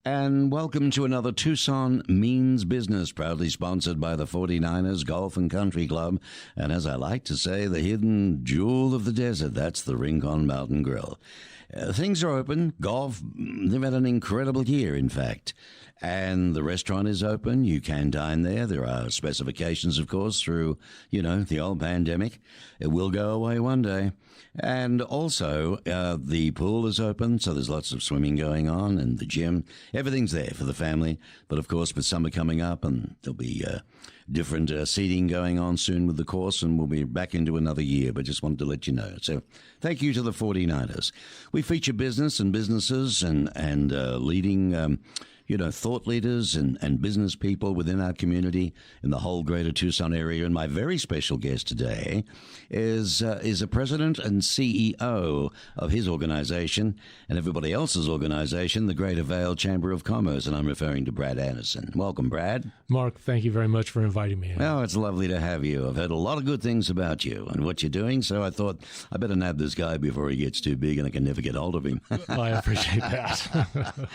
And welcome to another Tucson Means Business, proudly sponsored by the 49ers Golf and Country Club. And as I like to say, the hidden jewel of the desert, that's the Rincon Mountain Grill. Things are open. Golf, they've had an incredible year, in fact. And the restaurant is open. You can dine there. There are specifications, of course, through, the old pandemic. It will go away one day. And also, the pool is open, so there's lots of swimming going on, and the gym. Everything's there for the family. But, of course, with summer coming up, and there'll be different seating going on soon with the course, and we'll be back into another year. But just wanted to let you know. So thank you to the 49ers. We feature business and businesses and leading thought leaders and business people within our community in the whole greater Tucson area. And my very special guest today is a president and CEO of his organization and everybody else's organization, the Greater Vail Chamber of Commerce. And I'm referring to Brad Anderson. Welcome, Brad. Mark, thank you very much for inviting me. Oh, it's lovely to have you. I've heard a lot of good things about you and what you're doing, so I thought I better nab this guy before he gets too big and I can never get hold of him. I appreciate that.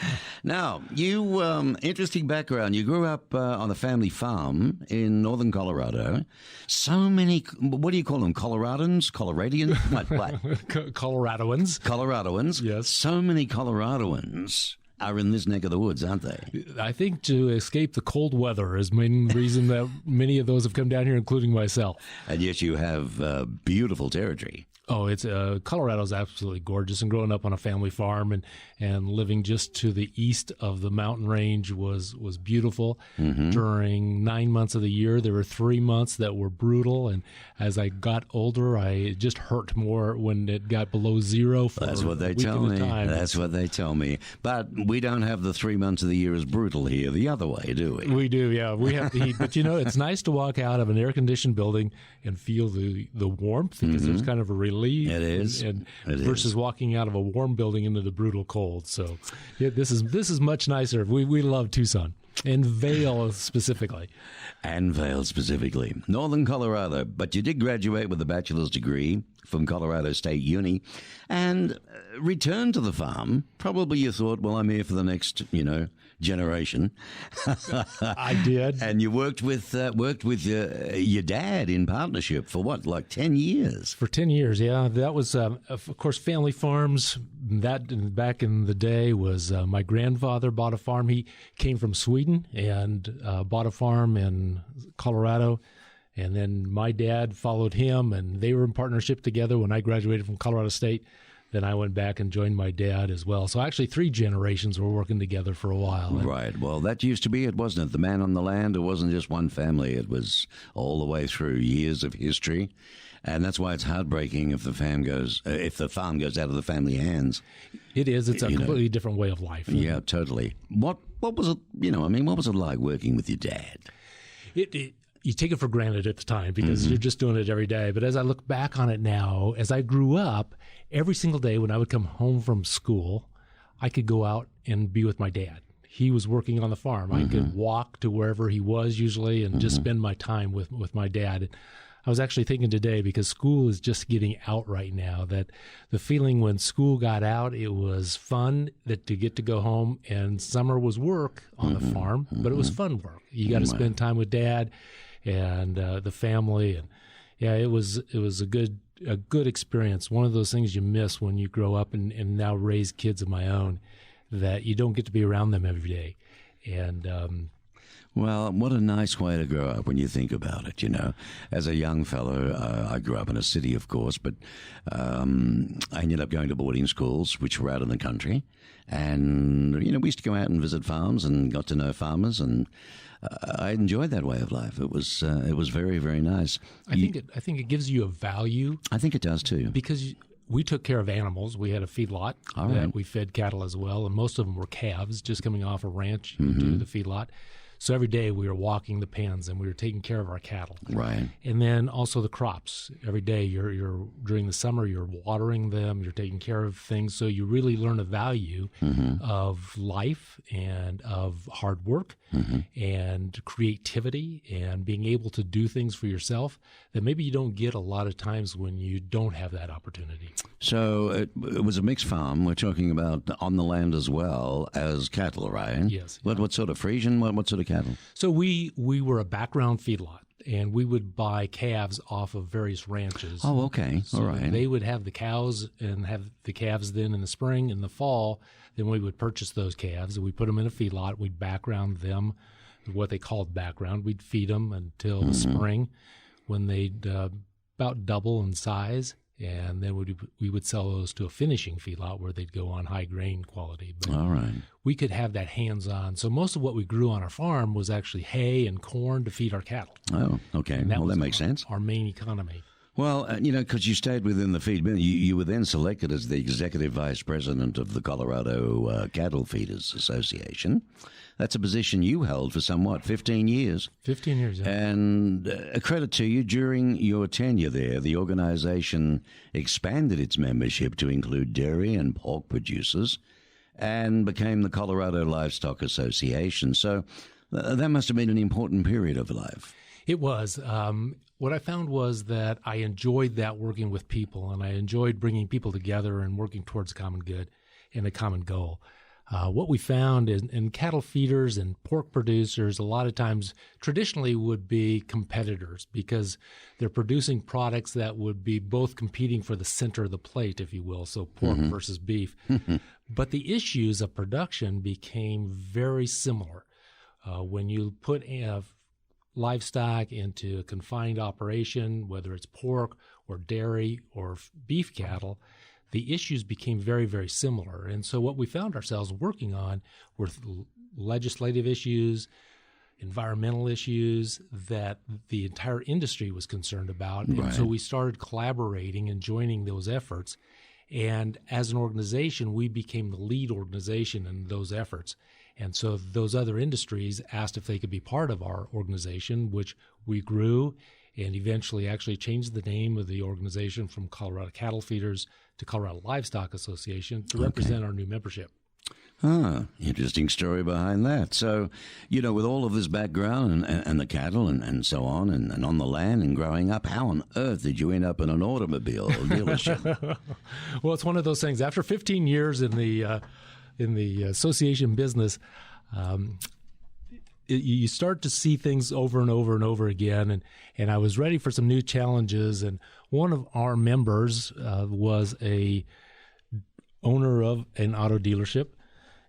Now, you interesting background. You grew up on a family farm in northern Colorado. So many, what do you call them? Coloradans? Coloradians? What? Coloradoans. Coloradoans. Yes. So many Coloradoans are in this neck of the woods, aren't they? I think to escape the cold weather is the main reason that many of those have come down here, including myself. And yet you have beautiful territory. Oh, it's Colorado's absolutely gorgeous, and growing up on a family farm and living just to the east of the mountain range was beautiful. Mm-hmm. During 9 months of the year, there were 3 months that were brutal, and as I got older, it just hurt more when it got below zero for That's what they tell me. That's what they tell me. But we don't have the 3 months of the year as brutal here the other way, do we? We do, yeah. We have the heat, but it's nice to walk out of an air-conditioned building and feel the warmth because Mm-hmm. there's kind of a relief. It is. Versus walking out of a warm building into the brutal cold. So this is much nicer. We love Tucson. And Vail specifically. Northern Colorado. But you did graduate with a bachelor's degree from Colorado State Uni and returned to the farm. Probably you thought, well, I'm here for the next, generation. I did. And you worked with your dad in partnership for what, like 10 years? For 10 years, yeah. That was, of course, family farms. That back in the day was my grandfather bought a farm. He came from Sweden and bought a farm in Colorado. And then my dad followed him, and they were in partnership together when I graduated from Colorado State. Then I went back and joined my dad as well. So actually 3 generations were working together for a while. Right. Well, that used to be it, wasn't it? The man on the land, it wasn't just one family. It was all the way through years of history. And that's why it's heartbreaking if the farm goes out of the family hands. It is. It's a completely different way of life. Yeah, totally. What was it, what was it like working with your dad? You take it for granted at the time because Mm-hmm. you're just doing it every day. But as I look back on it now, as I grew up, every single day when I would come home from school, I could go out and be with my dad. He was working on the farm. Mm-hmm. I could walk to wherever he was usually and just spend my time with my dad. I was actually thinking today, because school is just getting out right now, that the feeling when school got out, it was fun that to get to go home, and summer was work on the farm, but it was fun work. You got to spend time with dad and the family, and yeah, it was a good experience. One of those things you miss when you grow up and now raise kids of my own, that you don't get to be around them every day, and. Well, what a nice way to grow up when you think about it, As a young fellow, I grew up in a city, of course, but I ended up going to boarding schools, which were out in the country. And, we used to go out and visit farms and got to know farmers, and I enjoyed that way of life. It was very, very nice. I think it gives you a value. I think it does, too. Because we took care of animals. We had a feedlot that we fed cattle as well, and most of them were calves just coming off a ranch to the feedlot. So every day we were walking the pens and we were taking care of our cattle. Right. And then also the crops. Every day you're during the summer, you're watering them, you're taking care of things. So you really learn a value of life and of hard work and creativity and being able to do things for yourself that maybe you don't get a lot of times when you don't have that opportunity. So it was a mixed farm. We're talking about on the land as well as cattle, right? Yes. What sort of Friesian? What sort of cattle? So we were a background feedlot, and we would buy calves off of various ranches. Oh, okay. So All right. they would have the cows and have the calves then in the spring. In the fall, then we would purchase those calves, and we put them in a feedlot. We'd background them, what they called background. We'd feed them until the spring when they'd about double in size. And then we would sell those to a finishing feedlot where they'd go on high grain quality. But All right. we could have that hands-on. So most of what we grew on our farm was actually hay and corn to feed our cattle. Oh, okay. And Well, that was makes sense. Our main economy. Well, because you stayed within the feed mill, you were then selected as the executive vice president of the Colorado Cattle Feeders Association. That's a position you held for somewhat 15 years. 15 years, yeah. And a credit to you, during your tenure there, the organization expanded its membership to include dairy and pork producers and became the Colorado Livestock Association. So that must have been an important period of life. It was. What I found was that I enjoyed that working with people, and I enjoyed bringing people together and working towards common good and a common goal. What we found is in cattle feeders and pork producers, a lot of times traditionally would be competitors because they're producing products that would be both competing for the center of the plate, if you will, so pork versus beef. But the issues of production became very similar. When you put livestock into a confined operation, whether it's pork or dairy or beef cattle, the issues became very, very similar. And so what we found ourselves working on were legislative issues, environmental issues that the entire industry was concerned about. Right. And so we started collaborating and joining those efforts. And as an organization, we became the lead organization in those efforts. And so those other industries asked if they could be part of our organization, which we grew and eventually actually changed the name of the organization from Colorado Cattle Feeders to Colorado Livestock Association to represent our new membership. Interesting story behind that. So, with all of this background and the cattle and so on and on the land and growing up, how on earth did you end up in an automobile dealership? Well, it's one of those things. After 15 years in the association business, you start to see things over and over and over again. And I was ready for some new challenges. And one of our members was a owner of an auto dealership.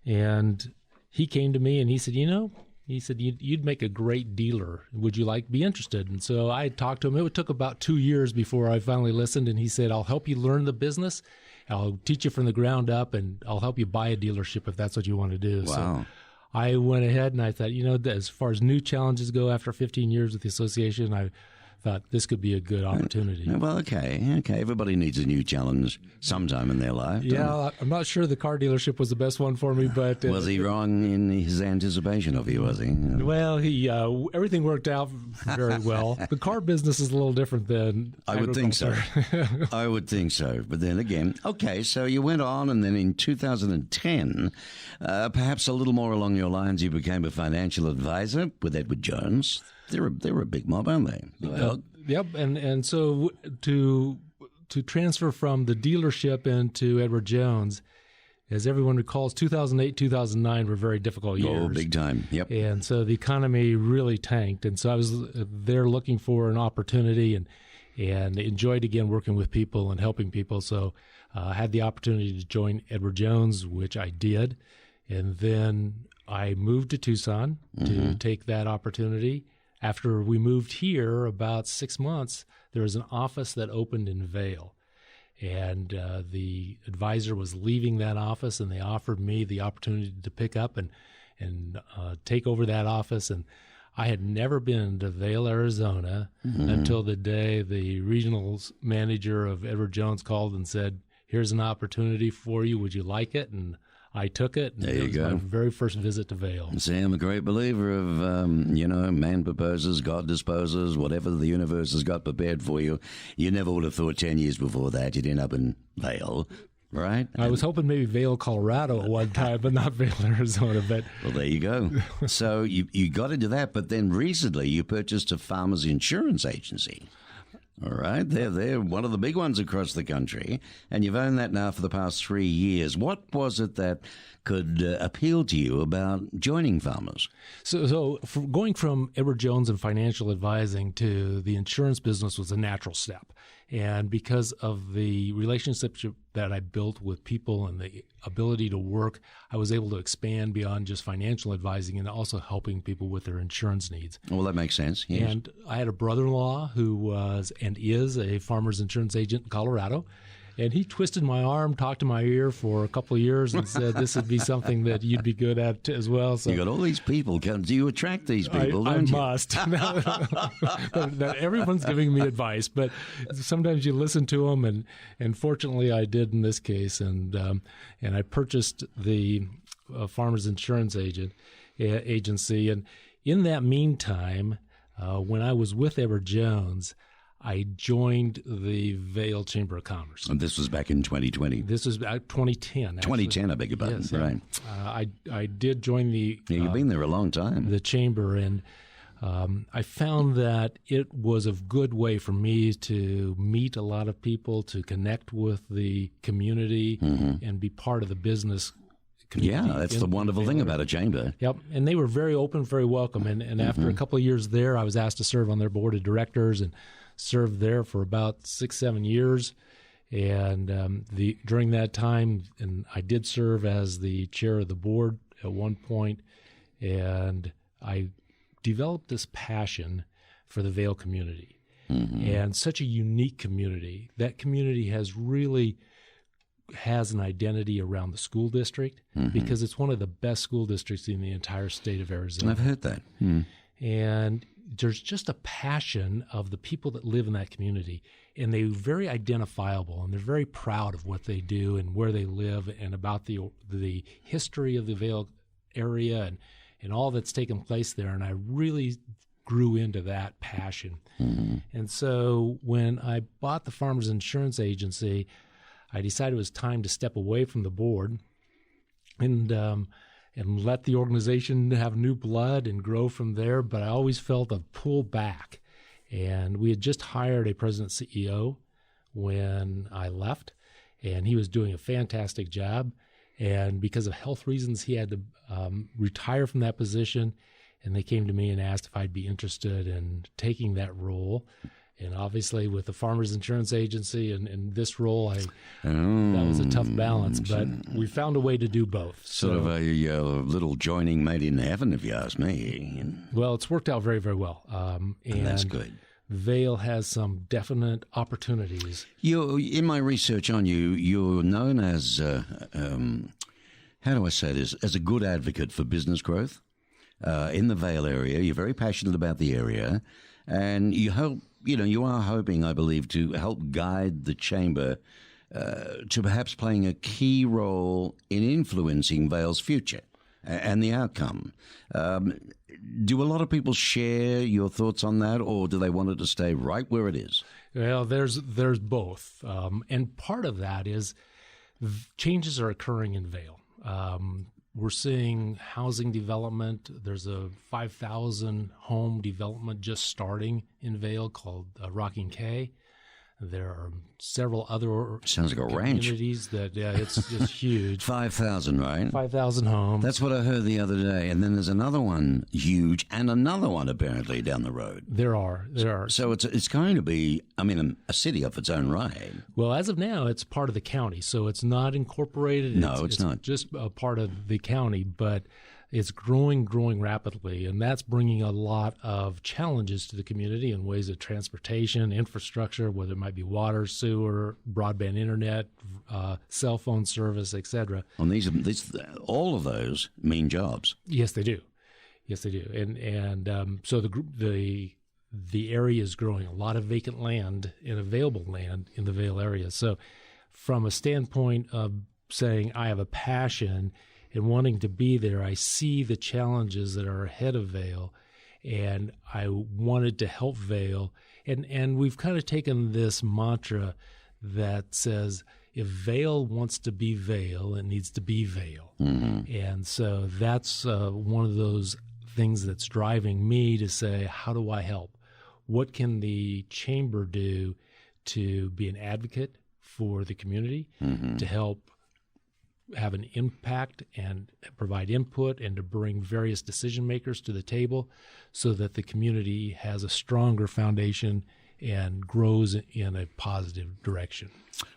And he came to me and he said, you'd make a great dealer. Would you be interested? And so I talked to him. It took about 2 years before I finally listened. And he said, I'll help you learn the business. I'll teach you from the ground up, and I'll help you buy a dealership if that's what you want to do. Wow. So I went ahead and I thought, as far as new challenges go, after 15 years with the association, I thought this could be a good opportunity. Well, okay. Everybody needs a new challenge sometime in their life. Yeah, I'm not sure the car dealership was the best one for me, but was he wrong in his anticipation of you? Was he? Well, everything worked out very well. The car business is a little different than I would think so. I would think so. But then again, okay. So you went on, and then in 2010, perhaps a little more along your lines, you became a financial advisor with Edward Jones. They're a big mob, aren't they? Yep, and so to transfer from the dealership into Edward Jones, as everyone recalls, 2008, 2009 were very difficult years. Oh, big time. Yep. And so the economy really tanked, and so I was there looking for an opportunity and enjoyed again working with people and helping people. So I had the opportunity to join Edward Jones, which I did, and then I moved to Tucson to take that opportunity. After we moved here, about 6 months, there was an office that opened in Vale. And the advisor was leaving that office, and they offered me the opportunity to pick up and take over that office. And I had never been to Vail, Arizona until the day the regional manager of Edward Jones called and said, here's an opportunity for you. Would you like it? And I took it. And There you it was go. my very first visit to Vail. See, I'm a great believer of, man proposes, God disposes, whatever the universe has got prepared for you. You never would have thought 10 years before that you'd end up in Vail, right? I was hoping maybe Vail, Colorado at one time, but not Vail, Arizona. But Well, there you go. So you got into that, but then recently you purchased a farmer's insurance agency. All right, they're one of the big ones across the country, and you've owned that now for the past 3 years. What was it that could appeal to you about joining Farmers? So going from Edward Jones and financial advising to the insurance business was a natural step. And because of the relationship that I built with people and the ability to work, I was able to expand beyond just financial advising and also helping people with their insurance needs. Well, that makes sense. Yes. And I had a brother-in-law who was and is a farmer's insurance agent in Colorado. And he twisted my arm, talked to my ear for a couple of years and said this would be something that you'd be good at as well. So You got all these people. Do you attract these people, don't you? I must. That everyone's giving me advice, but sometimes you listen to them, and fortunately I did in this case. And I purchased the Farmers Insurance Agency. And in that meantime, when I was with Edward Jones, I joined the Vail Chamber of Commerce. And this was back in 2020. This was 2010. Actually. 2010, I beg your pardon. Yes, right. I did join the You've been there a long time. the chamber, and I found that it was a good way for me to meet a lot of people, to connect with the community, and be part of the business community. Yeah, that's the wonderful thing about a chamber. Yep, and they were very open, very welcome. And after a couple of years there, I was asked to serve on their board of directors and served there for about 6-7 years. And during that time, and I did serve as the chair of the board at one point, and I developed this passion for the Vail community. And such a unique community. That community has an identity around the school district because it's one of the best school districts in the entire state of Arizona. I've heard that. And there's just a passion of the people that live in that community, and they're very identifiable, and they're very proud of what they do and where they live and about the history of the Vail area and all that's taken place there. And I really grew into that passion. And so when I bought the Farmers Insurance Agency, I decided it was time to step away from the board and let the organization have new blood and grow from there. But I always felt a pull back. And we had just hired a president CEO when I left, and he was doing a fantastic job. And because of health reasons, he had to retire from that position. And they came to me and asked if I'd be interested in taking that role. And obviously, with the Farmers Insurance Agency and this role, that was a tough balance. But we found a way to do both. Sort of a little joining made in heaven, if you ask me. Well, it's worked out very, very well. And that's good. Vail has some definite opportunities. In my research on you, you're known as, how do I say this, as a good advocate for business growth in the Vail area. You're very passionate about the area, and you hope. You are hoping, I believe, to help guide the chamber to perhaps playing a key role in influencing Vail's future and the outcome. Do a lot of people share your thoughts on that, or do they want it to stay right where it is? Well, there's both. And part of that is changes are occurring in Vail. We're seeing housing development. There's a 5,000 home development just starting in Vail called Rocking K. There are several other Sounds like a ranch. communities that, it's just huge. 5,000, right? 5,000 homes. That's what I heard the other day. And then there's another one huge and another one apparently down the road. There are. So it's going to be, a city of its own right. Well, as of now, it's part of the county, so it's not incorporated. No, it's not. Just a part of the county, but it's growing rapidly, and that's bringing a lot of challenges to the community in ways of transportation, infrastructure, whether it might be water, sewer, broadband internet, cell phone service, etc. And these all of those mean jobs. Yes, they do. And so the area is growing. A lot of vacant land and available land in the Vail area. So from a standpoint of saying I have a passion and wanting to be there. I see the challenges that are ahead of Vail, and I wanted to help Vail. And we've kind of taken this mantra that says, if Vail wants to be Vail, it needs to be Vail. And so that's one of those things that's driving me to say, how do I help? What can the chamber do to be an advocate for the community, to help have an impact and provide input and to bring various decision makers to the table so that the community has a stronger foundation and grows in a positive direction?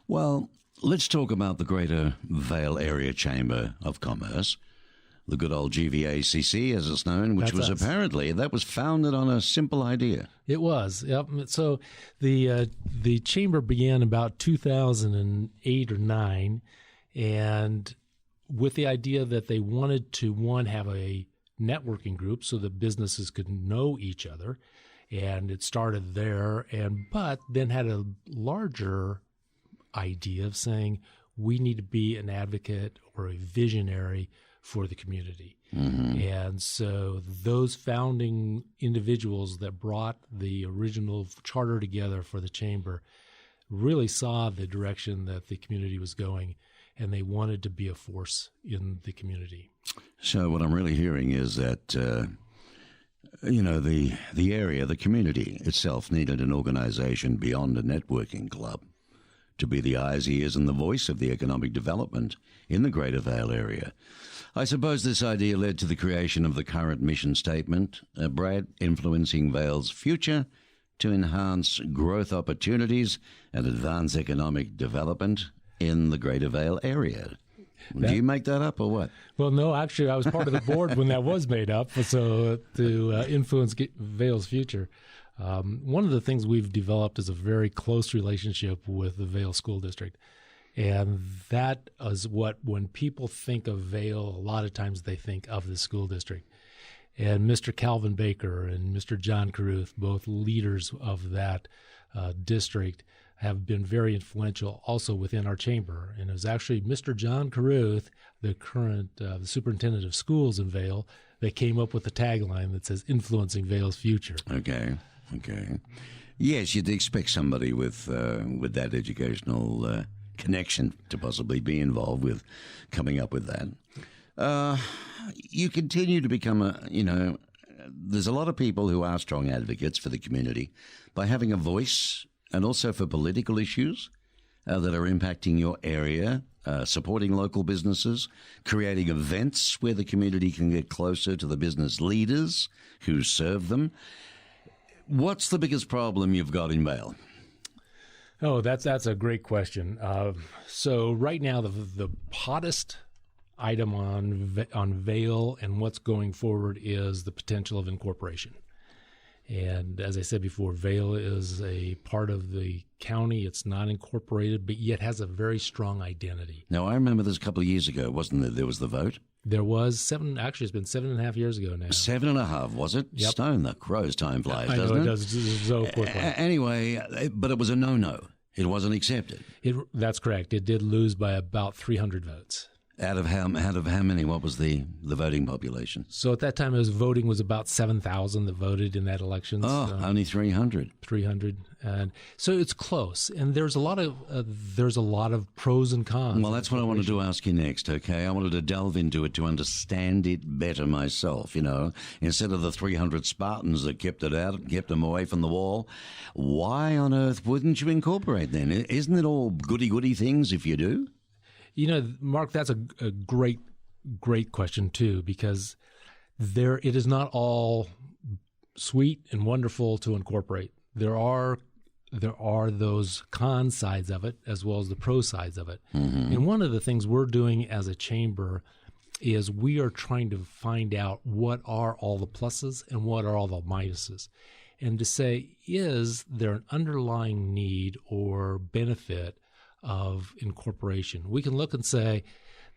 Well, let's talk about the Greater Vail Area Chamber of Commerce, the good old GVACC, as it's known, which was apparently, that was founded on a simple idea. It was, yep. So the chamber began about 2008 or 9, and with the idea that they wanted to, one, have a networking group so that businesses could know each other, and it started there, but then had a larger idea of saying we need to be an advocate or a visionary for the community. And so those founding individuals that brought the original charter together for the chamber really saw the direction that the community was going, and they wanted to be a force in the community. So what I'm really hearing is that, the area, the community itself needed an organization beyond a networking club to be the eyes, ears, and the voice of the economic development in the Greater Vail area. I suppose this idea led to the creation of the current mission statement, Brad, influencing Vail's future to enhance growth opportunities and advance economic development in the Greater Vail area. Do you make that up or what? Well, no, actually, I was part of the board when that was made up, so to influence Vail's future. One of the things we've developed is a very close relationship with the Vail School District. And that is what, when people think of Vail, a lot of times they think of the school district. And Mr. Calvin Baker and Mr. John Caruth, both leaders of that district, have been very influential also within our chamber. And it was actually Mr. John Caruth, the current the superintendent of schools in Vail, that came up with the tagline that says, influencing Vail's future. Okay. Yes, you'd expect somebody with that educational connection to possibly be involved with coming up with that. You continue to become there's a lot of people who are strong advocates for the community by having a voice, and also for political issues that are impacting your area, supporting local businesses, creating events where the community can get closer to the business leaders who serve them. What's the biggest problem you've got in Vail? Oh, that's a great question. So right now, the hottest item on Vail and what's going forward is the potential of incorporation. And as I said before, Vail is a part of the county. It's not incorporated, but yet has a very strong identity. Now, I remember this a couple of years ago, wasn't there? There was the vote. There was it's been 7.5 years ago now. 7.5, was it? Yep. Stone the crows, time flies, I doesn't know it? It does so quickly. Anyway, but it was a no-no. It wasn't accepted. That's correct. It did lose by about 300 votes. Out of how many? What was the voting population? So at that time, voting was about 7,000 that voted in that election. Only 300. 300, and so it's close. And there's a lot of pros and cons. Well, that's what I wanted to ask you next. Okay, I wanted to delve into it to understand it better myself. Instead of the 300 Spartans that kept it out, kept them away from the wall. Why on earth wouldn't you incorporate then? Isn't it all goody things if you do? Mark, that's a great question too, because it is not all sweet and wonderful to incorporate. There are those con sides of it as well as the pro sides of it. Mm-hmm. And one of the things we're doing as a chamber is we are trying to find out what are all the pluses and what are all the minuses. And to say, is there an underlying need or benefit of incorporation? We can look and say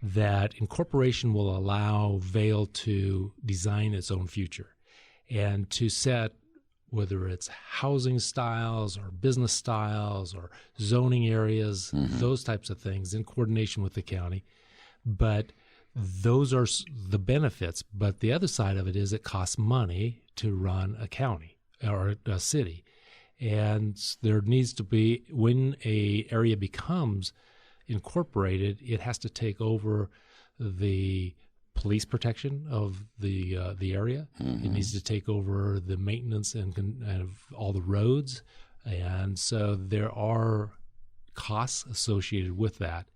that incorporation will allow Vail to design its own future and to set whether it's housing styles or business styles or zoning areas, those types of things in coordination with the county. But those are the benefits. But the other side of it is it costs money to run a county or a city. And there needs to be, when a area becomes incorporated, it has to take over the police protection of the area. It needs to take over the maintenance and of all the roads. And so there are costs associated with that.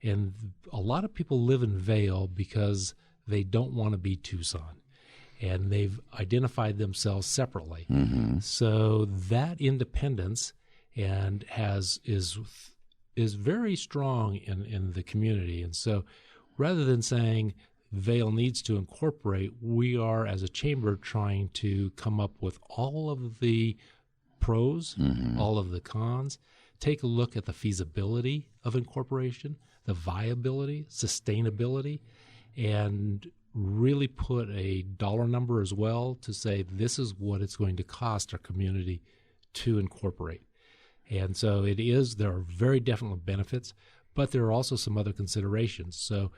And a lot of people live in Vail because they don't want to be Tucson. And they've identified themselves separately. So that independence and is very strong in the community. And so rather than saying Vail needs to incorporate, we are, as a chamber, trying to come up with all of the pros, all of the cons, take a look at the feasibility of incorporation, the viability, sustainability, and really put a dollar number as well to say this is what it's going to cost our community to incorporate. And so there are very definite benefits, but there are also some other considerations. So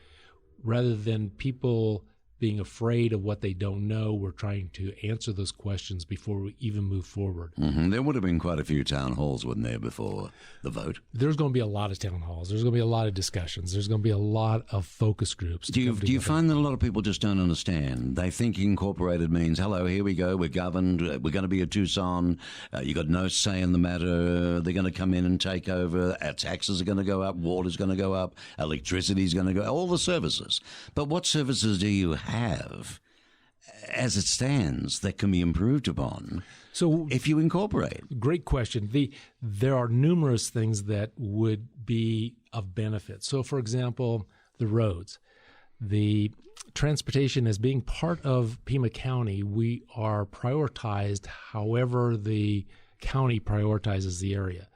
rather than people being afraid of what they don't know, we're trying to answer those questions before we even move forward. There would have been quite a few town halls, wouldn't there, before the vote? There's going to be a lot of town halls. There's going to be a lot of discussions. There's going to be a lot of focus groups. Do you find that a lot of people just don't understand? They think incorporated means, hello, here we go, we're governed, we're going to be a Tucson, you got no say in the matter, they're going to come in and take over, our taxes are going to go up, water's going to go up, electricity's going to go, all the services. But what services do you have as it stands that can be improved upon if you incorporate? Great question. There are numerous things that would be of benefit. So, for example, the roads. The transportation as being part of Pima County, we are prioritized however the county prioritizes the area.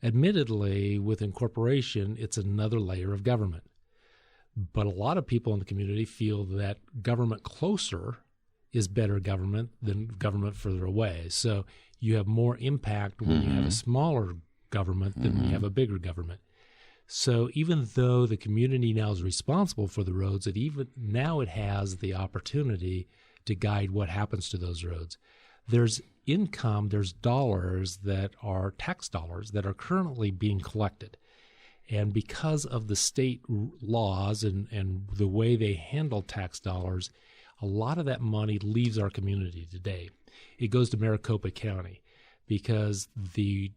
Admittedly, with incorporation, it's another layer of government. But a lot of people in the community feel that government closer is better government than government further away. So you have more impact when you have a smaller government than when you have a bigger government. So even though the community now is responsible for the roads, it has the opportunity to guide what happens to those roads. There's income, there's dollars that are tax dollars that are currently being collected. And because of the state laws and the way they handle tax dollars, a lot of that money leaves our community today. It goes to Maricopa County because the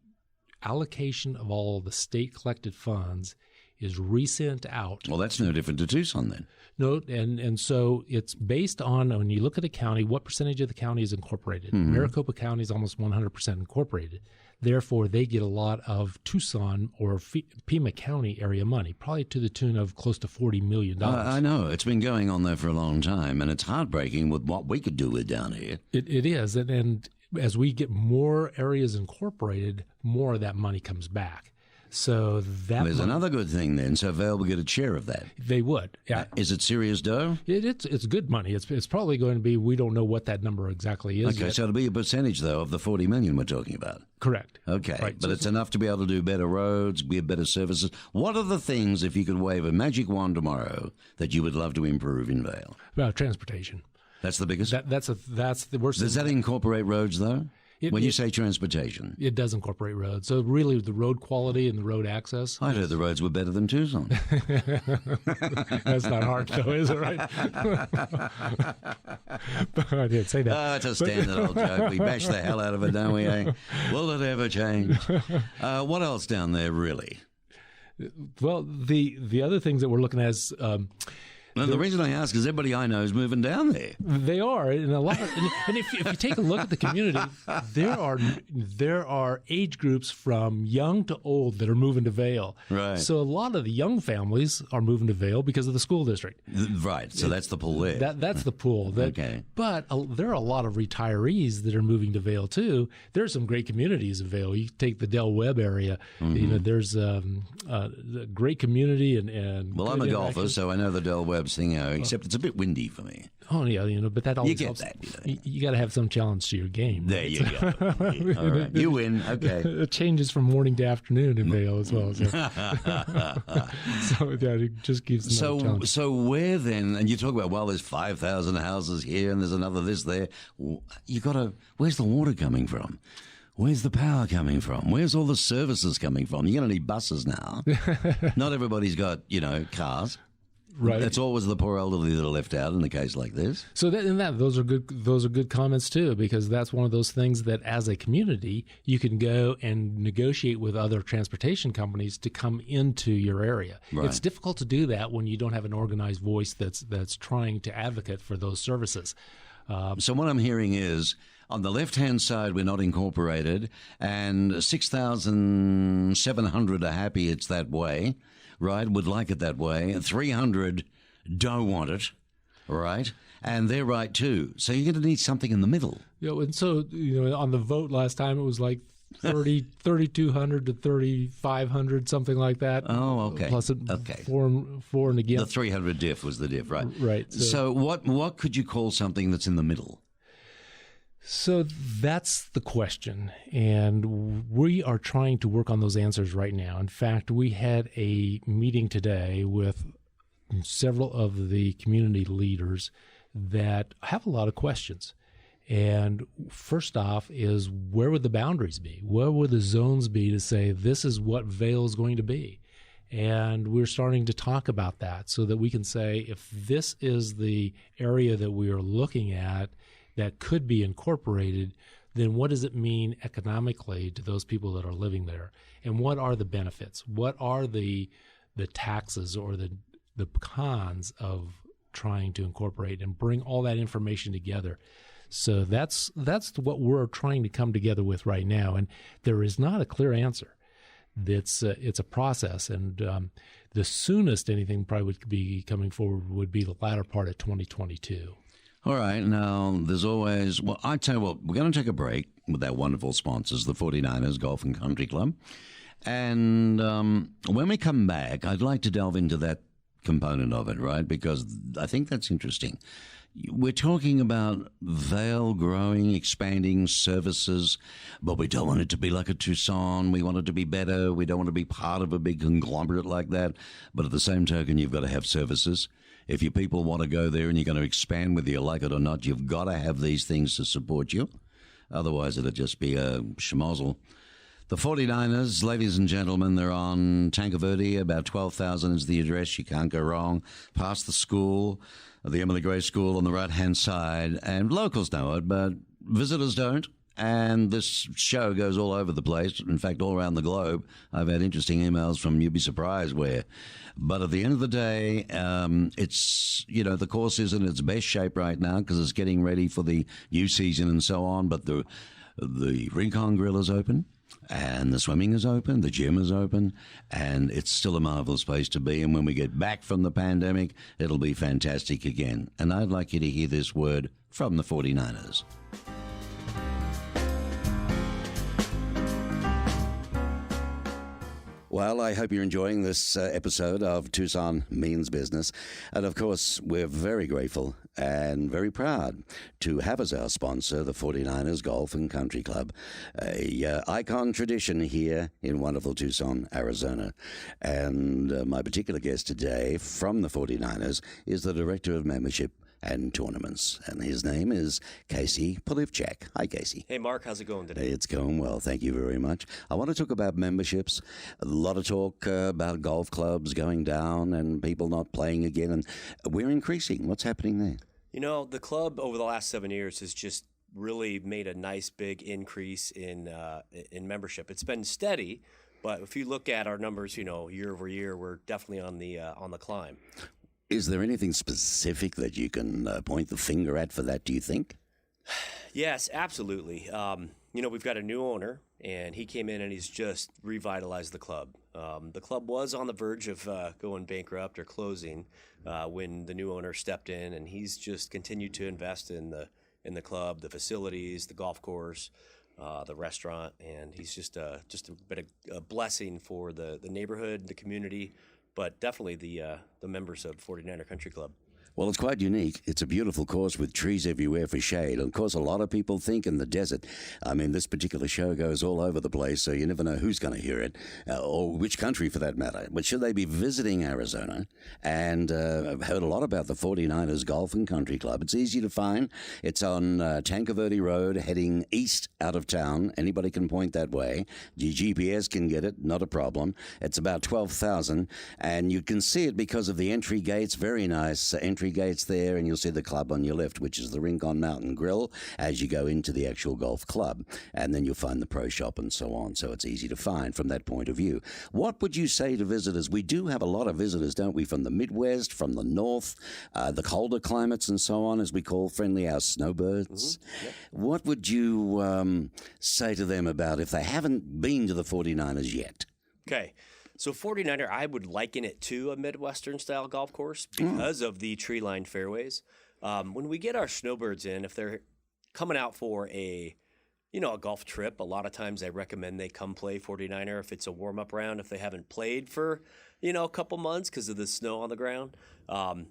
allocation of all of the state collected funds is resent out. Well, that's no different to Tucson then. No, and so it's based on, when you look at a county, what percentage of the county is incorporated. Maricopa County is almost 100% incorporated. Therefore, they get a lot of Tucson or Pima County area money, probably to the tune of close to $40 million. I know. It's been going on there for a long time, and it's heartbreaking with what we could do with down here. It is. And as we get more areas incorporated, more of that money comes back. So there's another good thing then. So Vale will get a share of that. They would. Yeah. Is it serious dough? It's good money. It's probably going to be. We don't know what that number exactly is. Okay, yet. so it'll be a percentage though of the $40 million we're talking about. Correct. Okay, right. But it's enough to be able to do better roads, be better services. What are the things, if you could wave a magic wand tomorrow, that you would love to improve in Vale? Transportation. That's the biggest. That's the worst. Does that incorporate roads though? When you say transportation. It does incorporate roads. So really the road quality and the road access. I heard the roads were better than Tucson. That's not hard though, is it, right? But I didn't say that. Oh, it's a standard old joke. We bash the hell out of it, don't we? Eh? Will it ever change? What else down there, really? Well, the other things that we're looking at is... No, the reason I ask is everybody I know is moving down there. They are, and a lot. And if you take a look at the community, there are age groups from young to old that are moving to Vail. Right. So a lot of the young families are moving to Vail because of the school district. Right. So that's the pool there. That's the pool. Okay. But there are a lot of retirees that are moving to Vail too. There are some great communities in Vail. You take the Del Webb area. There's a great community and. Well, I'm a golfer, so I know the Del Webb suburbs thing, except it's a bit windy for me. Oh yeah, but that always You get helps. that. You got to have some challenge to your game. There you go. Yeah, all right. You win. Okay. It changes from morning to afternoon in Vale as well. So, it just gives them a challenge. So where then? And you talk about, well, there's 5,000 houses here, and there's another this there. Where's the water coming from? Where's the power coming from? Where's all the services coming from? You're going to need buses now. Not everybody's got, cars. Right. That's always the poor elderly that are left out in a case like this. So those are good comments too, because that's one of those things that as a community you can go and negotiate with other transportation companies to come into your area. Right. It's difficult to do that when you don't have an organized voice that's trying to advocate for those services. So what I'm hearing is, on the left-hand side, we're not incorporated, and 6,700 are happy it's that way, right? Would like it that way. 300 don't want it, right? And they're right too. So you're going to need something in the middle. And so, on the vote last time, it was like 3,200 to 3,500, something like that. Oh, okay. Plus for and against. The 300 diff was the diff, right? Right. So what could you call something that's in the middle? So that's the question, and we are trying to work on those answers right now. In fact, we had a meeting today with several of the community leaders that have a lot of questions. And first off is, where would the boundaries be? Where would the zones be to say this is what Vale is going to be? And we're starting to talk about that so that we can say, if this is the area that we are looking at that could be incorporated, then what does it mean economically to those people that are living there? And what are the benefits? What are the taxes or the cons of trying to incorporate and bring all that information together? So that's what we're trying to come together with right now. And there is not a clear answer. It's a process. And the soonest anything probably would be coming forward would be the latter part of 2022. All right. Now, there's always, I tell you what, we're going to take a break with our wonderful sponsors, the 49ers Golf and Country Club. And when we come back, I'd like to delve into that component of it, right? Because I think that's interesting. We're talking about Vale growing, expanding services, but we don't want it to be like a Tucson. We want it to be better. We don't want to be part of a big conglomerate like that. But at the same token, you've got to have services. If your people want to go there and you're going to expand, whether you like it or not, you've got to have these things to support you. Otherwise, it'll just be a schmozzle. The 49ers, ladies and gentlemen, they're on Tanque Verde. About 12,000 is the address. You can't go wrong. Past the school, the Emily Gray School on the right-hand side. And locals know it, but visitors don't. And this show goes all over the place. In fact, all around the globe. I've had interesting emails from, you'd be surprised where. But at the end of the day, it's, the course is in its best shape right now because it's getting ready for the new season and so on. But the Rincon Grill is open. And the swimming is open, the gym is open, and it's still a marvelous place to be. And when we get back from the pandemic, it'll be fantastic again. And I'd like you to hear this word from the 49ers. Well, I hope you're enjoying this episode of Tucson Means Business. And of course, we're very grateful and very proud to have as our sponsor the 49ers Golf and Country Club, a icon tradition here in wonderful Tucson, Arizona. And my particular guest today from the 49ers is the Director of Membership and Tournaments, and his name is Casey Polivchak. Hi, Casey. Hey, Mark. How's it going today? It's going well. Thank you very much. I want to talk about memberships. A lot of talk about golf clubs going down and people not playing again, and we're increasing. What's happening there? The club over the last 7 years has just really made a nice big increase in membership. It's been steady, but if you look at our numbers, year over year, we're definitely on the climb. Is there anything specific that you can point the finger at for that, do you think? Yes, absolutely. We've got a new owner, and he came in and he's just revitalized the club. The club was on the verge of going bankrupt or closing when the new owner stepped in, and he's just continued to invest in the club, the facilities, the golf course, the restaurant, and he's just been a blessing for the neighborhood, the community. but definitely the members of 49er Country Club. Well, it's quite unique. It's a beautiful course with trees everywhere for shade. And of course, a lot of people think in the desert. I mean, this particular show goes all over the place, so you never know who's going to hear it, or which country for that matter. But should they be visiting Arizona, and I've heard a lot about the 49ers Golf and Country Club. It's easy to find. It's on Tanque Verde Road, heading east out of town. Anybody can point that way. Your GPS can get it, not a problem. It's about 12,000, and you can see it because of the entry gates. Very nice entry gates there, and you'll see the club on your left, which is the Rincon Mountain Grill, as you go into the actual golf club, and then you'll find the pro shop and so on, so it's easy to find from that point of view. What would you say to visitors? We do have a lot of visitors, don't we, from the Midwest, from the North, the colder climates and so on, as we call friendly our snowbirds. Mm-hmm. Yep. What would you say to them about if they haven't been to the 49ers yet? Okay. So 49er, I would liken it to a Midwestern-style golf course because of the tree-lined fairways. When we get our snowbirds in, if they're coming out for a golf trip, a lot of times I recommend they come play 49er if it's a warm-up round, if they haven't played for, a couple months because of the snow on the ground. The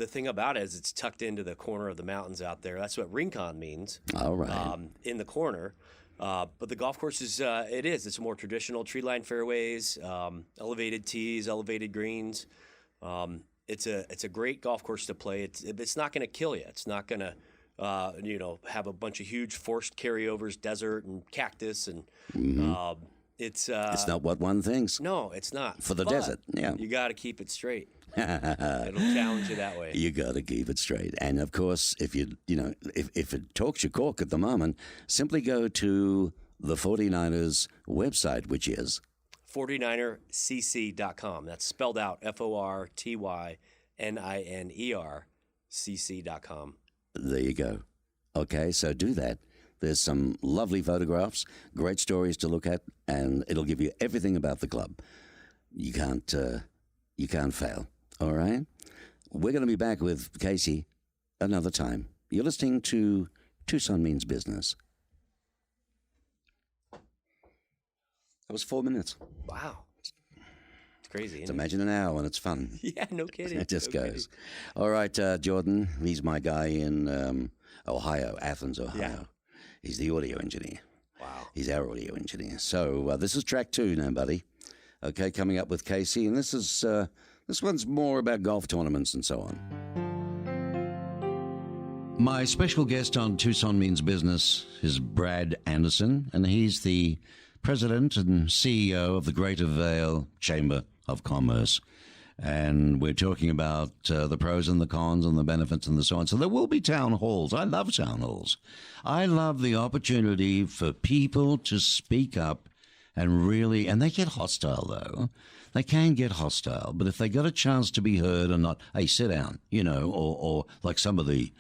thing about it is it's tucked into the corner of the mountains out there. That's what Rincon means. All right. In the corner. But the golf course is, it's more traditional tree-lined fairways, elevated tees, elevated greens. It's a great golf course to play. It's not going to kill you. It's not going to, have a bunch of huge forced carryovers, desert and cactus. And it's not what one thinks. No, it's not. For the desert, yeah. You got to keep it straight. It'll challenge you that way. You got to keep it straight. And of course, if if it talks your cork at the moment, simply go to the 49ers website, which is 49ercc.com. That's spelled out FORTYNINERCC.com. There you go. Okay, so do that. There's some lovely photographs, great stories to look at, and it'll give you everything about the club. You can't fail. All right? We're going to be back with Casey another time. You're listening to Tucson Means Business. That was 4 minutes. Wow. It's crazy. Imagine an hour and it's fun. Yeah, no kidding. It just goes. Kidding. All right, Jordan, he's my guy in Ohio, Athens, Ohio. Yeah. He's the audio engineer. Wow. He's our audio engineer. So this is track 2 now, buddy. Okay, coming up with Casey, and this one's more about golf tournaments and so on. My special guest on Tucson Means Business is Brad Anderson, and he's the president and CEO of the Greater Vail Chamber of Commerce. And we're talking about the pros and the cons and the benefits and so on. So there will be town halls. I love town halls. I love the opportunity for people to speak up and they get hostile, though. They can get hostile, but if they got a chance to be heard and not, hey, sit down, or like some of the,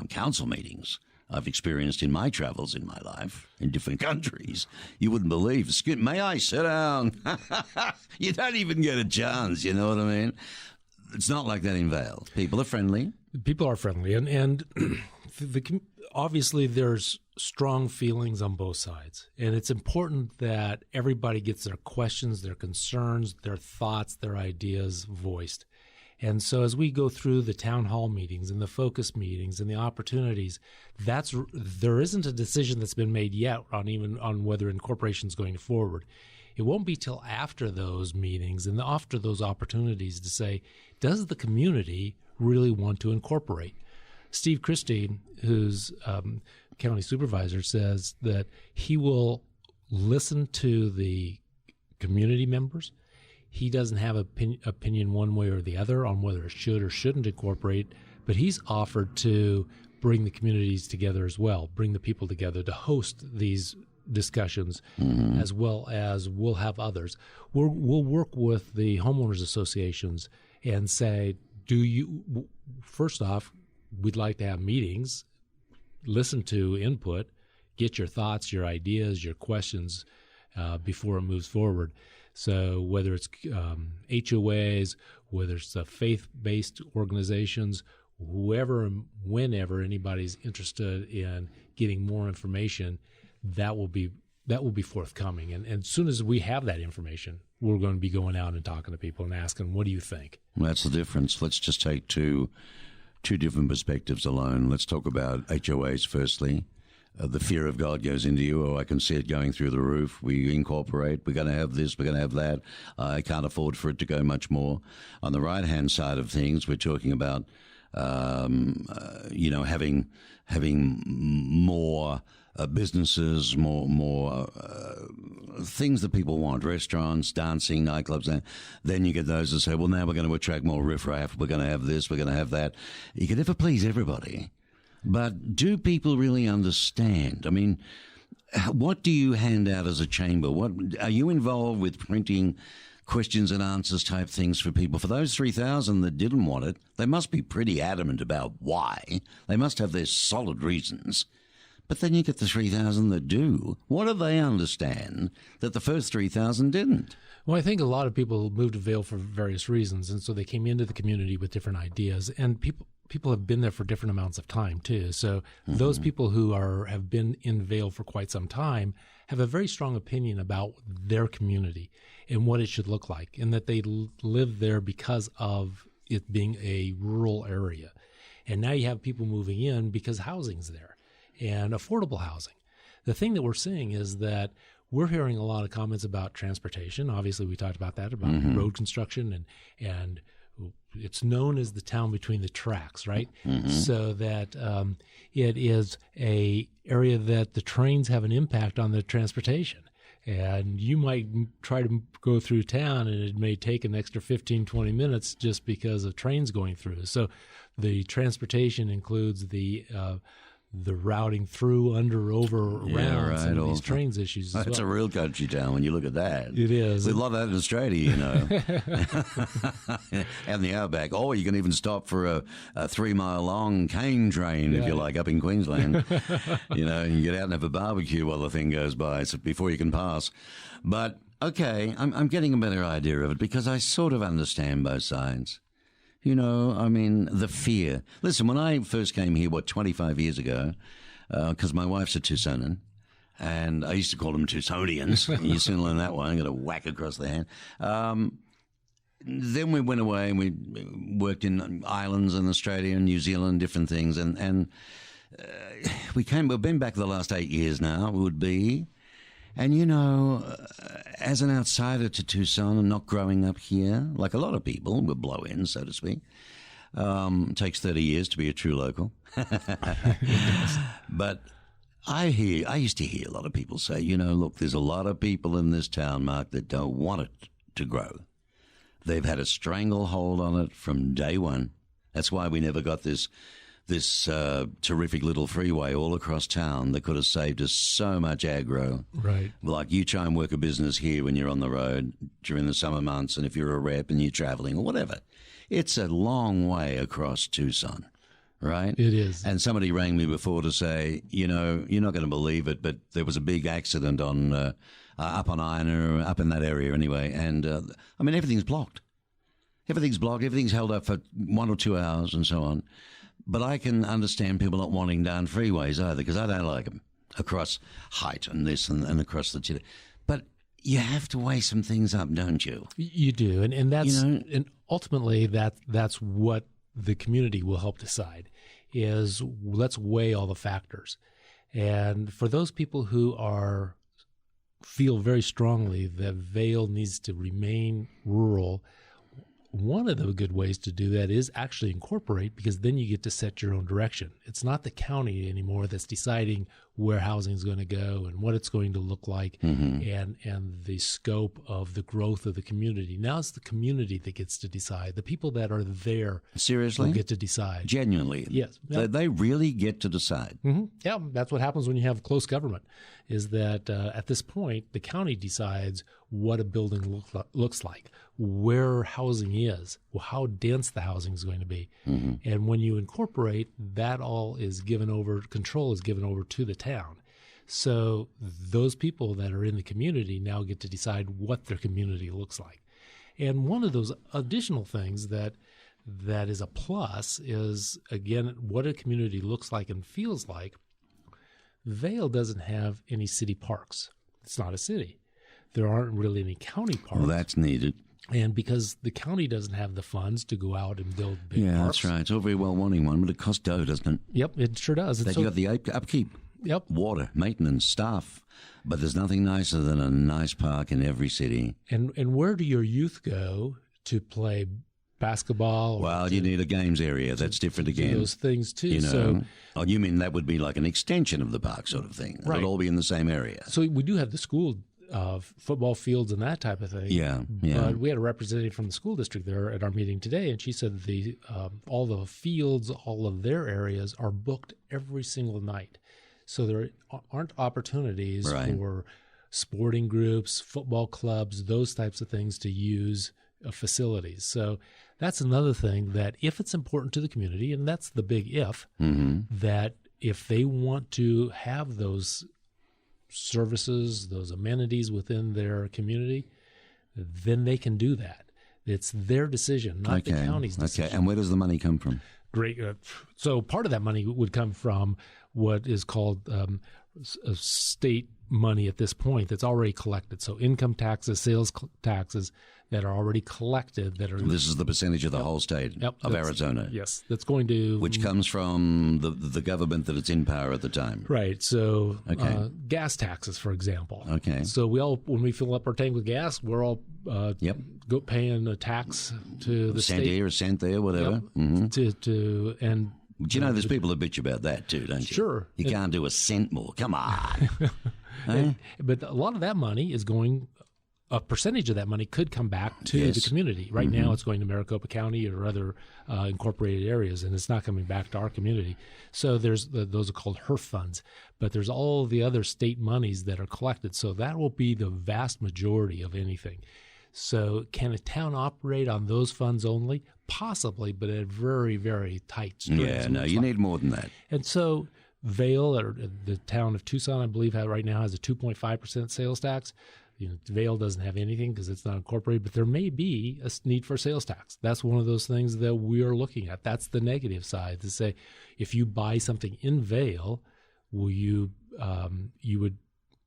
council meetings I've experienced in my travels in my life in different countries, you wouldn't believe. May I sit down? You don't even get a chance, you know what I mean? It's not like that in Vail. People are friendly. People are friendly, and obviously there's strong feelings on both sides, and it's important that everybody gets their questions, their concerns, their thoughts, their ideas voiced. And so as we go through the town hall meetings and the focus meetings and the opportunities, there isn't a decision that's been made yet on whether incorporation is going forward. It won't be till after those meetings and after those opportunities to say, does the community really want to incorporate? Steve Christie, who's county supervisor, says that he will listen to the community members. He doesn't have opinion one way or the other on whether it should or shouldn't incorporate, but he's offered to bring the communities together as well, bring the people together to host these discussions, as well as we'll have others. We'll work with the homeowners associations and say, first off, we'd like to have meetings, listen to input, get your thoughts, your ideas, your questions before it moves forward. So whether it's HOAs, whether it's faith-based organizations, whoever and whenever anybody's interested in getting more information, that will be that will be forthcoming. And as soon as we have that information, we're going to be going out and talking to people and asking, what do you think? Well, that's the difference. Let's just take two different perspectives alone. Let's talk about HOAs firstly. The fear of God goes into you. Oh, I can see it going through the roof. We incorporate. We're going to have this. We're going to have that. I can't afford for it to go much more. On the right-hand side of things, we're talking about, having more businesses, more things that people want, restaurants, dancing, nightclubs. Then you get those that say, well, now we're going to attract more riffraff. We're going to have this. We're going to have that. You can never please everybody. But do people really understand? I mean, what do you hand out as a chamber? What are you involved with printing questions and answers type things for people? For those 3,000 that didn't want it, they must be pretty adamant about why. They must have their solid reasons. But then you get the 3,000 that do. What do they understand that the first 3,000 didn't? Well, I think a lot of people moved to Vail for various reasons, and so they came into the community with different ideas. And people have been there for different amounts of time too. So those people who have been in Vail for quite some time have a very strong opinion about their community and what it should look like, and that they live there because of it being a rural area. And now you have people moving in because housing's there, and affordable housing. The thing that we're seeing is that we're hearing a lot of comments about transportation. Obviously, we talked about that, about road construction, and it's known as the town between the tracks, right? So that it is a area that the trains have an impact on the transportation. And you might try to go through town, and it may take an extra 15, 20 minutes just because of trains going through. So the transportation includes the routing through, under, over, around some of these trains issues as It's well. a real country town when you look at that. It is. There's a lot of that in Australia, you know. And the outback. Or you can even stop for a 3-mile-long cane train, if you like, up in Queensland. You know, and you get out and have a barbecue while the thing goes by before you can pass. But, okay, I'm getting a better idea of it because I sort of understand both sides. You know, I mean, the fear. Listen, when I first came here, 25 years ago, because my wife's a Tucsonan, and I used to call them Tucsonians. You soon learn that one. I got a whack across the hand. Then we went away and we worked in islands in Australia and New Zealand, different things. And we've been back the last 8 years now, would be. And, you know, as an outsider to Tucson and not growing up here, like a lot of people, we're blow-in, so to speak. It takes 30 years to be a true local. But I used to hear a lot of people say, you know, look, there's a lot of people in this town, Mark, that don't want it to grow. They've had a stranglehold on it from day one. That's why we never got this terrific little freeway all across town that could have saved us so much aggro. Right. Like you try and work a business here when you're on the road during the summer months, and if you're a rep and you're traveling or whatever, it's a long way across Tucson, right? It is. And somebody rang me before to say, you know, you're not going to believe it, but there was a big accident on up on Iona, up in that area anyway, and I mean, everything's blocked. Everything's blocked. Everything's held up for 1 or 2 hours and so on. But I can understand people not wanting down freeways either, because I don't like them across height and this and across the city. But you have to weigh some things up, don't you? You do, and that's, you know, and ultimately that's what the community will help decide. Is let's weigh all the factors, and for those people who feel very strongly that Vail needs to remain rural. One of the good ways to do that is actually incorporate, because then you get to set your own direction. It's not the county anymore that's deciding where housing is going to go and what it's going to look like and the scope of the growth of the community. Now it's the community that gets to decide. The people that are there seriously will get to decide. Genuinely. Yes. They really get to decide. Yeah, that's what happens when you have close government, is that at this point, the county decides what a building looks like, where housing is, how dense the housing is going to be. And when you incorporate, that all is given over, control is given over to the town. So those people that are in the community now get to decide what their community looks like. And one of those additional things that is a plus is, again, what a community looks like and feels like. Vail doesn't have any city parks. it's not a city. There aren't really any county parks. Well, that's needed. And because the county doesn't have the funds to go out and build big Yeah, parks. that's right. It's all very well wanting one, but it costs dough, doesn't it? Yep, it sure does. And Then you got the upkeep, water, maintenance, staff. But there's nothing nicer than a nice park in every city. And where do your youth go to play basketball? Well, you need a games area. That's different again. Those things too. You know, So, you mean that would be like an extension of the park sort of thing. Right. It'll all be in the same area. so we do have the school football fields and that type of thing. Yeah. But we had a representative from the school district there at our meeting today, and she said all the fields, all of their areas are booked every single night. So there aren't opportunities for sporting groups, football clubs, those types of things to use facilities. So that's another thing that if it's important to the community, and that's the big if, that if they want to have those services, those amenities within their community, then they can do that. It's their decision, not the county's decision. Okay, and where does the money come from? Great. So part of that money would come from what is called state money at this point that's already collected. So income taxes, sales taxes that are already collected. This is the percentage of the whole state of Arizona. Yes, that's going to... Which comes from the government that it's in power at the time. Right. So gas taxes, for example. Okay. So we all, when we fill up our tank with gas, we're all paying a tax to the cent state. here, a cent there, whatever. But you know, there's people that bitch about that too, don't you? Sure. You can't do a cent more. Come on. But a lot of that money is going... A percentage of that money could come back to the community. Right now, it's going to Maricopa County or other incorporated areas, and it's not coming back to our community. So there's those are called HERF funds, but there's all the other state monies that are collected. So that will be the vast majority of anything. So can a town operate on those funds only? Possibly, but at very, very tight strings. Yeah, no, you need more than that. And so Vale, or the town of Tucson, I believe, right now has a 2.5% sales tax. Vale doesn't have anything because it's not incorporated, but there may be a need for sales tax. That's one of those things that we are looking at. That's the negative side, to say, if you buy something in Vale, will you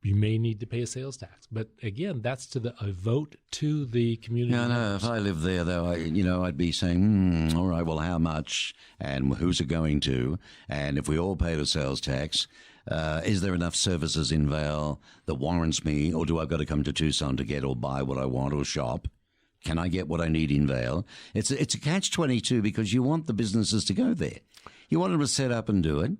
may need to pay a sales tax. But again, that's a vote to the community. No, if I lived there, though, I'd be saying, all right, well, how much and who's it going to? And if we all paid a sales tax, is there enough services in Vale that warrants me, or do I got to come to Tucson to get or buy what I want or shop? Can I get what I need in Vale? It's a catch-22 because you want the businesses to go there. You want them to set up and do it.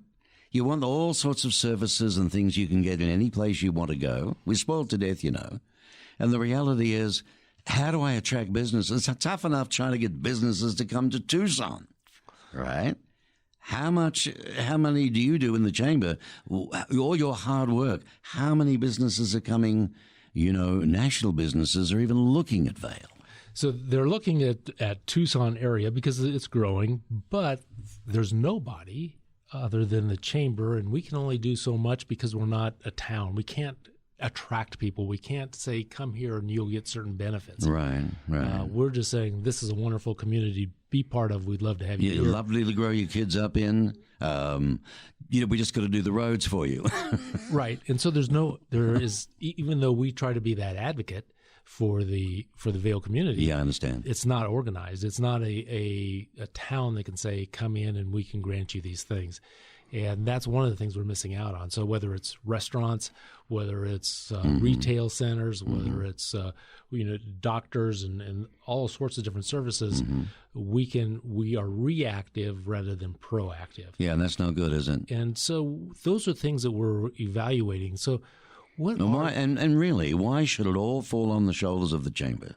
You want all sorts of services and things you can get in any place you want to go. We're spoiled to death, And the reality is, how do I attract businesses? It's tough enough trying to get businesses to come to Tucson, right? How many do you do in the chamber? All your hard work. How many businesses are coming, national businesses are even looking at Vale? So they're looking at Tucson area because it's growing, but there's nobody other than the chamber, and we can only do so much because we're not a town. We can't attract people. We can't say, come here and you'll get certain benefits. Right. We're just saying, this is a wonderful community. Be part of. We'd love to have you here. Lovely to grow your kids up in. We just got to do the roads for you. Right. And so there is, even though we try to be that advocate for the Vail community. Yeah, I understand. It's not organized. It's not a town that can say, come in and we can grant you these things. And that's one of the things we're missing out on. So whether it's restaurants, whether it's retail centers, whether it's doctors and all sorts of different services, we are reactive rather than proactive. Yeah, and that's no good, is it? And so those are things that we're evaluating. So and really, why should it all fall on the shoulders of the chamber?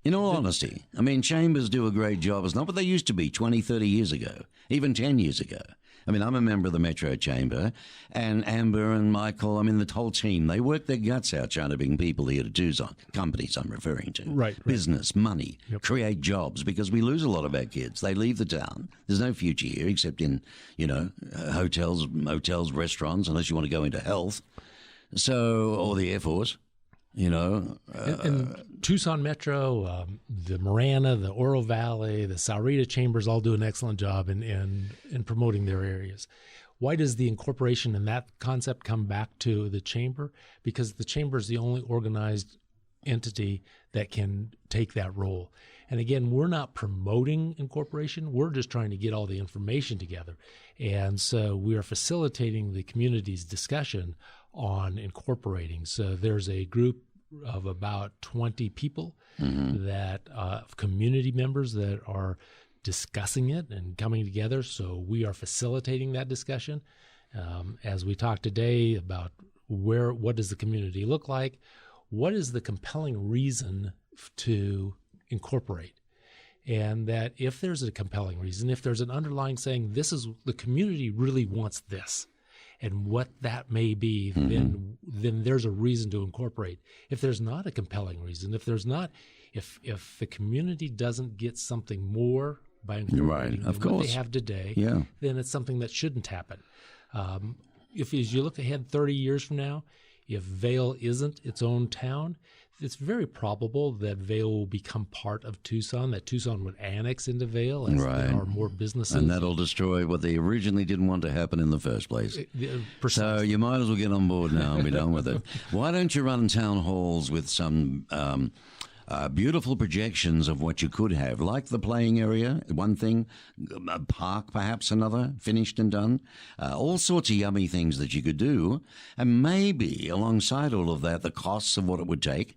In all honesty, chambers do a great job. It's not what they used to be 20, 30 years ago, even 10 years ago. I'm a member of the Metro Chamber, and Amber and Michael, the whole team, they work their guts out trying to bring people here to Tucson, companies I'm referring to. Right. Business, money, create jobs, because we lose a lot of our kids. They leave the town. There's no future here except in, hotels, motels, restaurants, unless you want to go into health. Or the Air Force. And Tucson Metro, the Marana, the Oro Valley, the Sahuarita Chambers all do an excellent job in promoting their areas. Why does the incorporation and that concept come back to the chamber? Because the chamber is the only organized entity that can take that role. And again, we're not promoting incorporation. We're just trying to get all the information together. And so we are facilitating the community's discussion on incorporating. So there's a group of about 20 people that community members that are discussing it and coming together. So we are facilitating that discussion. As we talk today about what does the community look like? What is the compelling reason to incorporate? And that if there's a compelling reason, if there's an underlying saying, this is the community really wants this, and what that may be, then there's a reason to incorporate. If there's not a compelling reason, if the community doesn't get something more by incorporating than what they have today, then it's something that shouldn't happen. If as you look ahead 30 years from now, if Vail isn't its own town, it's very probable that Vail will become part of Tucson, that Tucson would annex into Vail as there are more businesses. And that'll destroy what they originally didn't want to happen in the first place. So you might as well get on board now and be done with it. Why don't you run town halls with some beautiful projections of what you could have, like the playing area, one thing, a park perhaps another, finished and done, all sorts of yummy things that you could do, and maybe alongside all of that, the costs of what it would take,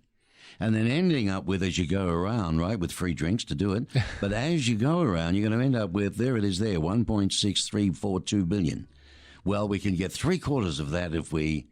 and then ending up with, as you go around, right, with free drinks to do it, but as you go around, you're going to end up with, there it is there, 1.6342 billion. Well, we can get 3/4 of that if we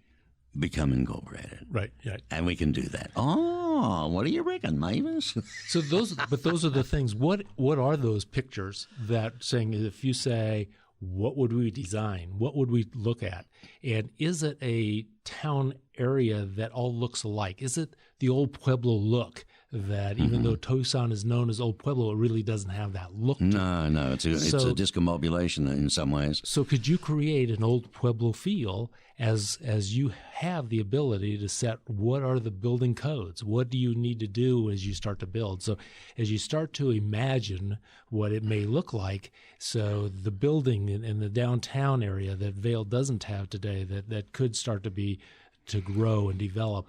become incorporated. Right. And we can do that. Oh, what do you reckon, Mavis? So those are the things. What are those pictures that saying, if you say, what would we design? What would we look at? And is it a town area that all looks alike? Is it the old Pueblo look that even though Tucson is known as Old Pueblo, it really doesn't have that look to it? No, it's a discombobulation in some ways. So could you create an Old Pueblo feel as you have the ability to set what are the building codes? What do you need to do as you start to build? So as you start to imagine what it may look like, so the building in the downtown area that Vail doesn't have today that could start to grow and develop,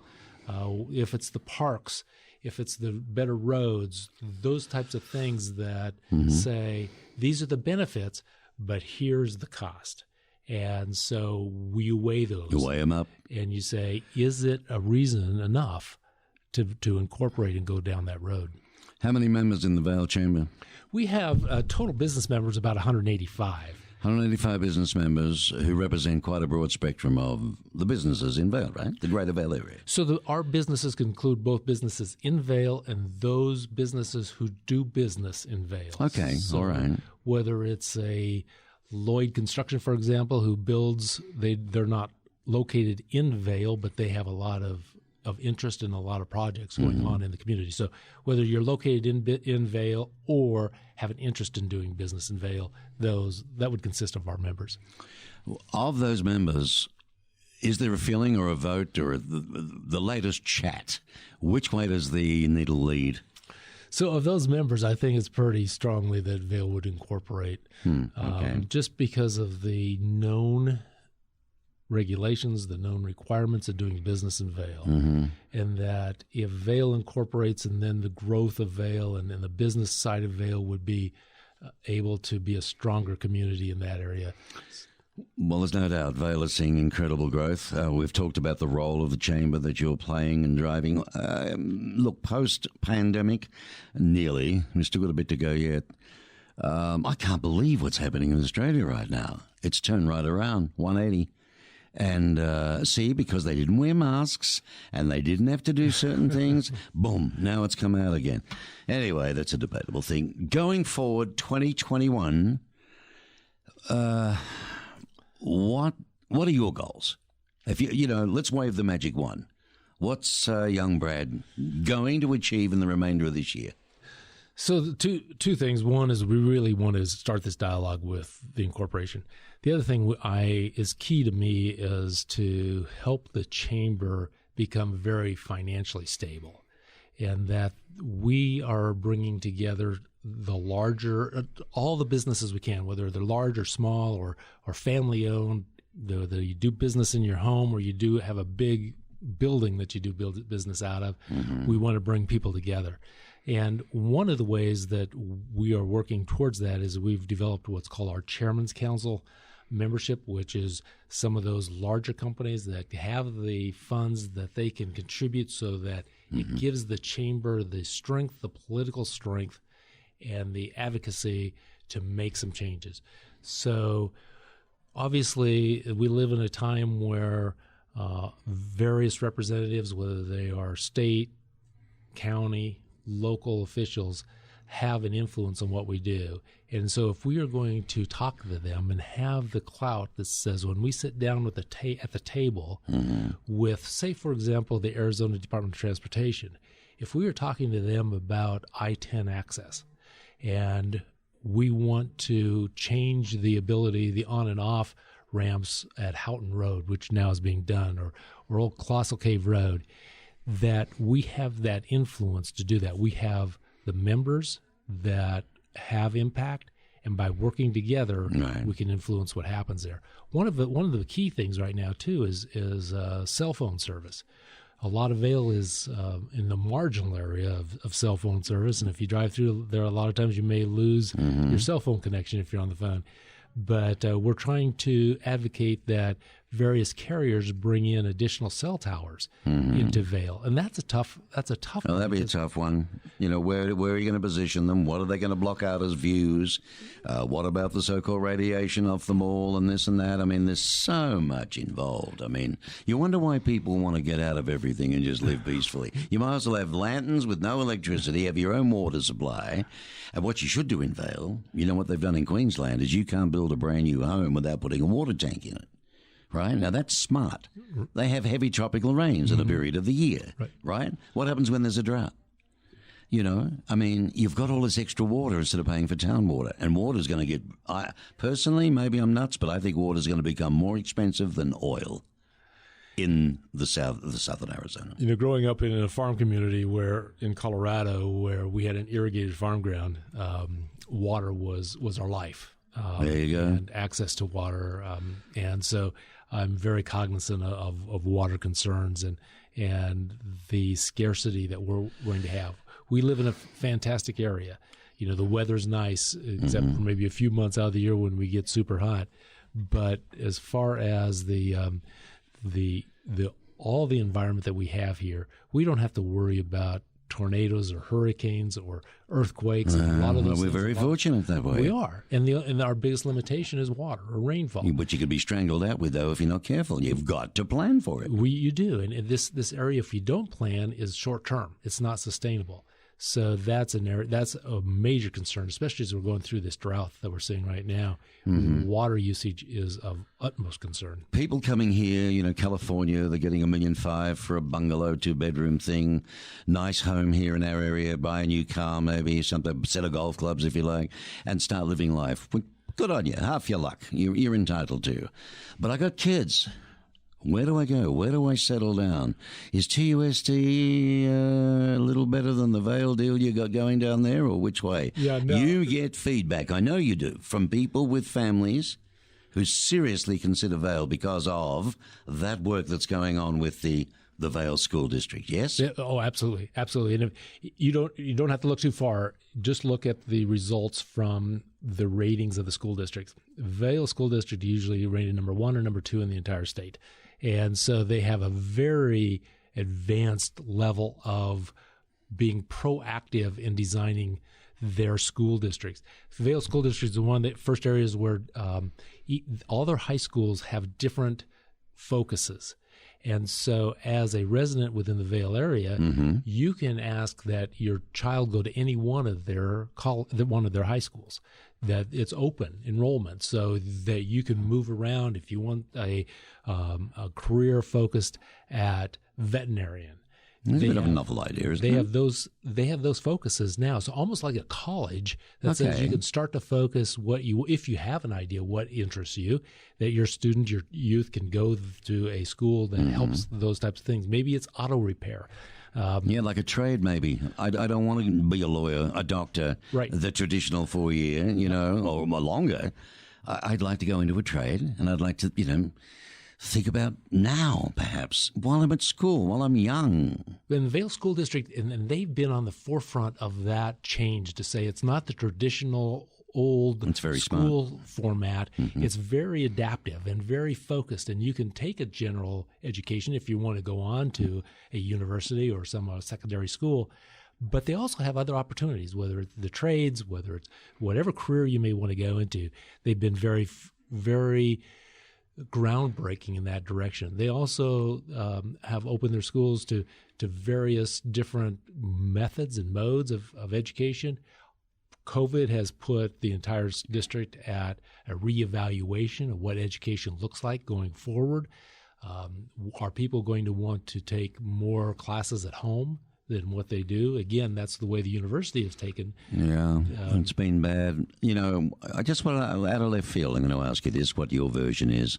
if it's the parks, if it's the better roads, those types of things that say, these are the benefits, but here's the cost. And so you weigh those. You weigh them up. And you say, is it a reason enough to incorporate and go down that road? How many members in the Vail Chamber? We have total business members about 185. 185 business members who represent quite a broad spectrum of the businesses in Vail, right? The greater Vail area. So our businesses can include both businesses in Vail and those businesses who do business in Vail. Okay, so all right. Whether it's a Lloyd Construction, for example, who builds, they're not located in Vail, but they have a lot of interest in a lot of projects going on in the community. So whether you're located in Vail or have an interest in doing business in Vail, that would consist of our members. Of those members, is there a feeling or a vote or the latest chat? Which way does the needle lead? So of those members, I think it's pretty strongly that Vail would incorporate, just because of the known regulations, the known requirements of doing business in Vail, and that if Vail incorporates, and then the growth of Vail and the business side of Vail would be able to be a stronger community in that area. Well, there's no doubt Vail is seeing incredible growth. We've talked about the role of the chamber that you're playing and driving. Look, post-pandemic, nearly, we've still got a bit to go yet. I can't believe what's happening in Australia right now. It's turned right around, 180. And see, because they didn't wear masks and they didn't have to do certain things, boom, now it's come out again. Anyway, that's a debatable thing. Going forward, 2021, what are your goals? If you let's wave the magic wand. What's young Brad going to achieve in the remainder of this year? So the two things. One is we really want to start this dialogue with the incorporation. The other thing is key to me is to help the chamber become very financially stable, and that we are bringing together the larger, all the businesses we can, whether they're large or small or family owned, whether you do business in your home or you do have a big building that you do build business out of. We want to bring people together. And one of the ways that we are working towards that is we've developed what's called our Chairman's Council membership, which is some of those larger companies that have the funds that they can contribute so that it gives the chamber the strength, the political strength, and the advocacy to make some changes. So obviously we live in a time where various representatives, whether they are state, county, local officials, have an influence on what we do. And so if we are going to talk to them and have the clout that says when we sit down with at the table with, say, for example, the Arizona Department of Transportation, if we are talking to them about I-10 access and we want to change the ability, the on and off ramps at Houghton Road, which now is being done, or Old Colossal Cave Road, that we have that influence to do that. We have the members that have impact, and by working together, we can influence what happens there. One of the key things right now too is cell phone service. A lot of Vail is in the marginal area of cell phone service, and if you drive through there, a lot of times you may lose your cell phone connection if you're on the phone. But we're trying to advocate that various carriers bring in additional cell towers into Vail, and that's a tough Oh, that'd be a tough one. You know, where are you going to position them? What are they going to block out as views? What about the so-called radiation off the mall and this and that? I mean, there's so much involved. I mean, you wonder why people want to get out of everything and just live peacefully. You might as well have lanterns with no electricity, have your own water supply. And what you should do in Vail, you know what they've done in Queensland, is you can't build a brand new home without putting a water tank in it. Right? Now, that's smart. They have heavy tropical rains in a period of the year, right? What happens when there's a drought? You know, I mean, you've got all this extra water instead of paying for town water. And water's going to get, personally, maybe I'm nuts, but I think water's going to become more expensive than oil in the southern Arizona. You know, growing up in a farm community in Colorado, where we had an irrigated farm ground, water was our life. There you go. And access to water. And so I'm very cognizant of water concerns and the scarcity that we're going to have. We live in a fantastic area. You know, the weather's nice, except for maybe a few months out of the year when we get super hot. But as far as all the environment that we have here, we don't have to worry about tornadoes or hurricanes or earthquakes. And a lot of those we're very fortunate that way. We are. And our biggest limitation is water or rainfall. Which you could be strangled out with, though, if you're not careful. You've got to plan for it. You do. And this area, if you don't plan, is short term. It's not sustainable. So that's a major concern, especially as we're going through this drought that we're seeing right now. Water usage is of utmost concern. People coming here, you know, California, they're getting $1.5 million for a bungalow, 2-bedroom thing, nice home here in our area, buy a new car, maybe something, set of golf clubs if you like, and start living life. Good on you, half your luck. You're entitled to. But I got kids. Where do I go? Where do I settle down? Is TUST a little better than the Vail deal you got going down there, or which way? Yeah, no. You get feedback, I know you do, from people with families who seriously consider Vail because of that work that's going on with the Vail School District, yes? Yeah, oh, absolutely. Absolutely. And if you don't have to look too far. Just look at the results from the ratings of the school districts. Vail School District usually rated number 1 or number 2 in the entire state. And so they have a very advanced level of being proactive in designing their school districts. Vail School District is the one that first areas where all their high schools have different focuses. And so as a resident within the Vail area, you can ask that your child go to any one of their high schools, that it's open enrollment so that you can move around if you want a career focused at veterinarian. That's a bit of a novel idea, isn't it? They have those focuses now. So almost like a college that says you can start to focus if you have an idea what interests you, that your student, your youth can go to a school that helps those types of things. Maybe it's auto repair. Yeah, like a trade maybe. I don't want to be a lawyer, a doctor, Right. the traditional 4 year, or longer. I'd like to go into a trade, and I'd like to, think about now, perhaps, while I'm at school, while I'm young. In the Vail School District, and they've been on the forefront of that change to say it's not the traditional old It's very school format. It's very adaptive and very focused, and you can take a general education if you want to go on to a university or some secondary school. But they also have other opportunities, whether it's the trades, whether it's whatever career you may want to go into. They've been very, very groundbreaking in that direction. They also have opened their schools to various different methods and modes of education. COVID has put the entire district at a reevaluation of what education looks like going forward. Are people going to want to take more classes at home than what they do? Again, that's the way the university has taken. Yeah, it's been bad. I just want to, out of left field, I'm going to ask you this, what your version is.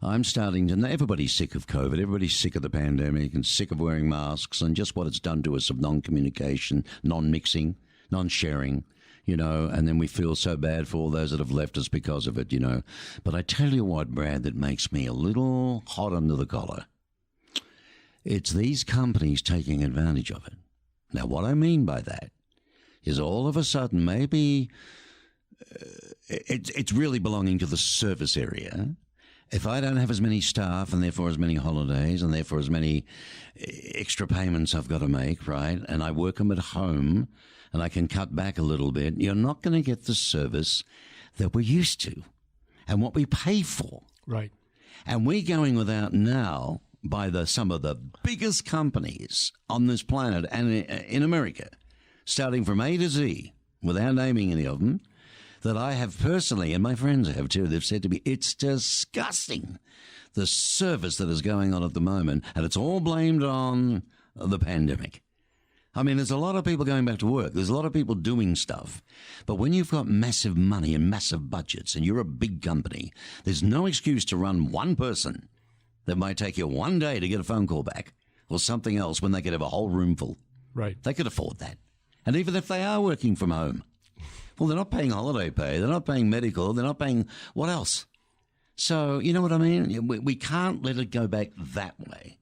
I'm starting to, everybody's sick of COVID, everybody's sick of the pandemic and sick of wearing masks and just what it's done to us of non-communication, non-mixing, non-sharing, and then we feel so bad for all those that have left us because of it, But I tell you what, Brad, that makes me a little hot under the collar. It's these companies taking advantage of it. Now, what I mean by that is all of a sudden maybe it's really belonging to the service area. If I don't have as many staff and therefore as many holidays and therefore as many extra payments I've got to make, right, and I work them at home and I can cut back a little bit, you're not going to get the service that we're used to and what we pay for. Right. And we're going without now by some of the biggest companies on this planet and in America, starting from A to Z, without naming any of them, that I have personally, and my friends have too, they've said to me, it's disgusting, the service that is going on at the moment, and it's all blamed on the pandemic. I mean, there's a lot of people going back to work. There's a lot of people doing stuff. But when you've got massive money and massive budgets and you're a big company, there's no excuse to run one person that might take you one day to get a phone call back or something else when they could have a whole room full. Right. They could afford that. And even if they are working from home, well, they're not paying holiday pay. They're not paying medical. They're not paying what else? So, you know what I mean? We can't let it go back that way.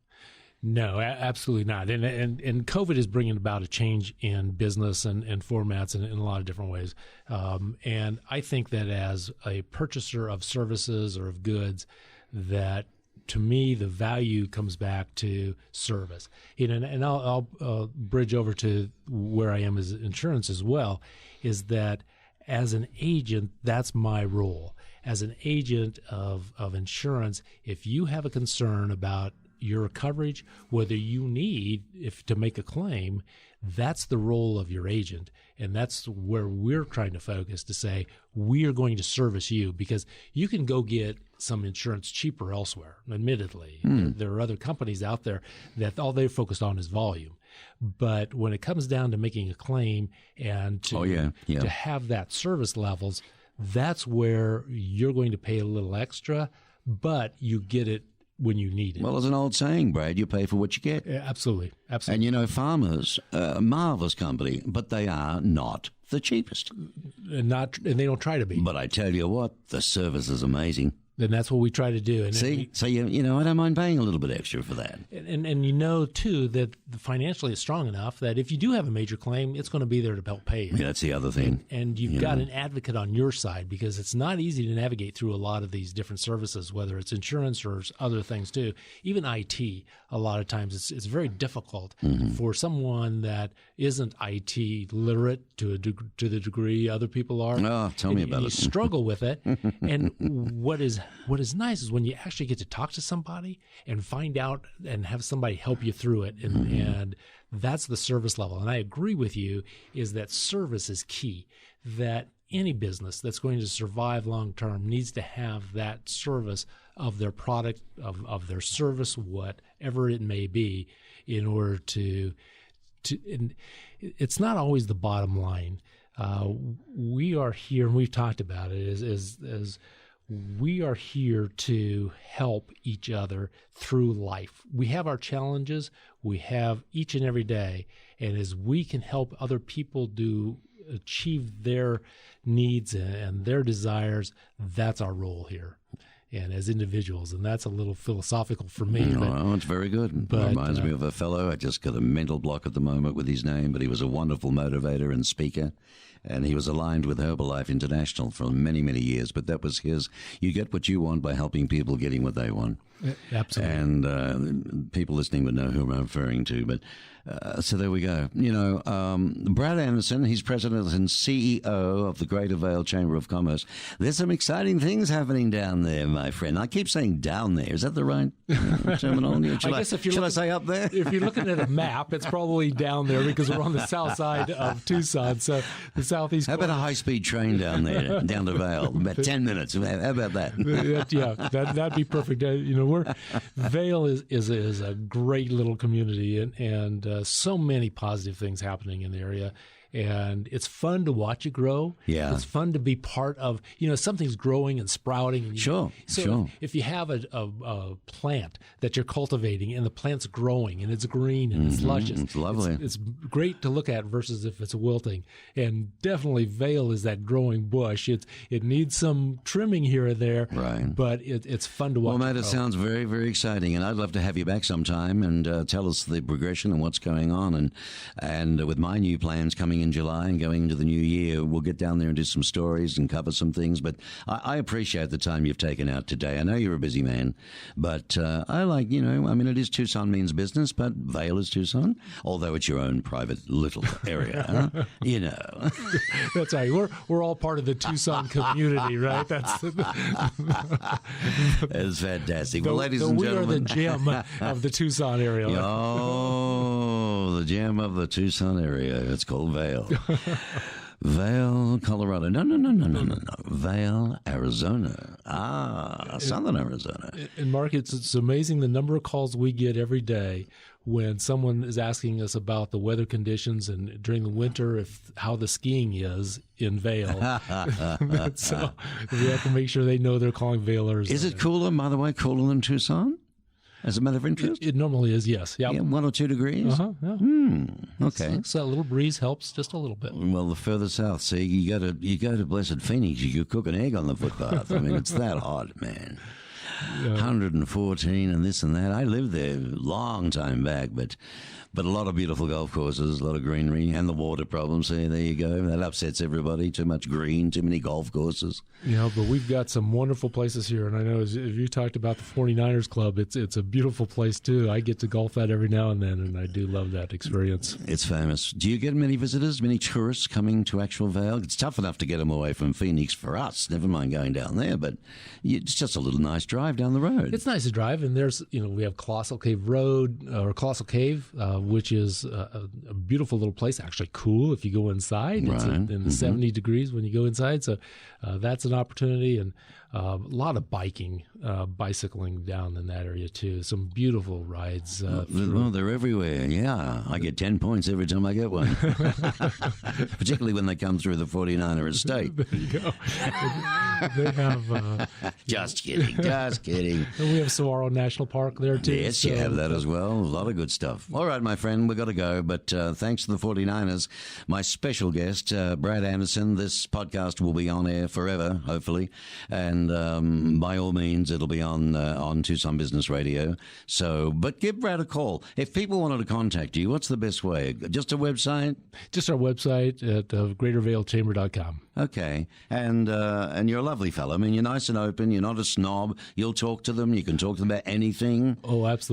No, absolutely not. And COVID is bringing about a change in business and formats in a lot of different ways. And I think that as a purchaser of services or of goods, that to me, the value comes back to service. And I'll bridge over to where I am as insurance as well, is that as an agent, that's my role. As an agent of insurance, if you have a concern about your coverage, whether you need to make a claim, that's the role of your agent. And that's where we're trying to focus to say, we are going to service you, because you can go get some insurance cheaper elsewhere, admittedly. There are other companies out there that all they're focused on is volume. But when it comes down to making a claim and to have that service levels, that's where you're going to pay a little extra, but you get it when you need it. Well, there's an old saying, Brad, you pay for what you get. Yeah, absolutely. And farmers, a marvelous company, but they are not the cheapest. And they don't try to be. But I tell you what, the service is amazing. Then that's what we try to do. And so I don't mind paying a little bit extra for that. And too, that financially it's strong enough that if you do have a major claim, it's going to be there to help pay you. Yeah, that's the other thing. And you've got an advocate on your side, because it's not easy to navigate through a lot of these different services, whether it's insurance or other things too. Even IT, a lot of times it's very difficult for someone that isn't IT literate to the degree other people are. Oh, tell me about it. You struggle with it. And what is nice is when you actually get to talk to somebody and find out and have somebody help you through it. And that's the service level. And I agree with you, is that service is key, that any business that's going to survive long term needs to have that service of their product, of their service, whatever it may be, in order to and it's not always the bottom line. We are here, and we've talked about it, as we are here to help each other through life. We have our challenges, we have each and every day, and as we can help other people achieve their needs and their desires, that's our role here. And as individuals, and that's a little philosophical for me. No, it's very good. It reminds me of a fellow. I just got a mental block at the moment with his name, but he was a wonderful motivator and speaker. And he was aligned with Herbalife International for many, many years. But that was his, you get what you want by helping people getting what they want. Absolutely. And people listening would know who I'm referring to. But so there we go. Brad Anderson, he's president and CEO of the Greater Vail Chamber of Commerce. There's some exciting things happening down there, my friend. I keep saying down there. Is that the right terminology? Should I say up there? If you're looking at a map, it's probably down there because we're on the south side of Tucson. So the southeast. How about a high-speed train down there, down to Vale? About 10 minutes. How about that? That'd be perfect. Vale is a great little community, and so many positive things happening in the area. And it's fun to watch it grow. Yeah. It's fun to be part of, something's growing and sprouting. And sure. If you have a plant that you're cultivating and the plant's growing and it's green and it's luscious. It's lovely. It's great to look at versus if it's wilting. And definitely Vail is that growing bush. It needs some trimming here or there. Right. But it's fun to watch. Well, mate, it sounds very, very exciting. And I'd love to have you back sometime and tell us the progression and what's going on. And with my new plans coming in July and going into the new year, we'll get down there and do some stories and cover some things. But I appreciate the time you've taken out today. I know you're a busy man, but I like, it is Tucson means business, but Vail is Tucson, although it's your own private little area, That's right. We're all part of the Tucson community, right? That's fantastic. Well, ladies and we gentlemen, are the gem of the Tucson area. Oh, the gem of the Tucson area. It's called Vail. Vail, Colorado. No. Vail, Arizona. Southern Arizona. And Mark, it's amazing the number of calls we get every day when someone is asking us about the weather conditions and during the winter how the skiing is in Vail. So we have to make sure they know they're calling Vail, Arizona. Is it cooler, by the way, cooler than Tucson? As a matter of interest? It normally is, yes. Yep. Yeah, 1 or 2 degrees? Yeah. Okay. So a little breeze helps just a little bit. Well, the further south, see, you go to blessed Phoenix, you could cook an egg on the footpath. It's that hot, man. 114 and this and that. I lived there a long time back, but a lot of beautiful golf courses, a lot of greenery, and the water problem. So there you go. That upsets everybody. Too much green, too many golf courses. But we've got some wonderful places here. And I know as you talked about the 49ers Club, it's a beautiful place, too. I get to golf that every now and then, and I do love that experience. It's famous. Do you get many visitors, many tourists coming to actual Vail? It's tough enough to get them away from Phoenix for us, never mind going down there, but it's just a little nice drive down the road. It's nice to drive, and there's, we have Colossal Cave Road, or Colossal Cave, which is a beautiful little place, actually cool if you go inside. It's in 70 degrees when you go inside, so that's an opportunity, and a lot of bicycling down in that area too. Some beautiful rides. They're everywhere. Yeah, I get 10 points every time I get one, particularly when they come through the 49er estate. There you go. They have. Just kidding. And we have Saguaro National Park there too. Yes, you have that as well. A lot of good stuff. All right, my friend, we've got to go. But thanks to the 49ers, my special guest, Brad Anderson. This podcast will be on air forever, hopefully. And by all means, it'll be on Tucson Business Radio. So, but give Brad a call. If people wanted to contact you, what's the best way? Just a website? Just our website at greatervailchamber.com. Okay. And you're a lovely fellow. You're nice and open. You're not a snob. You'll talk to them. You can talk to them about anything. Oh, absolutely.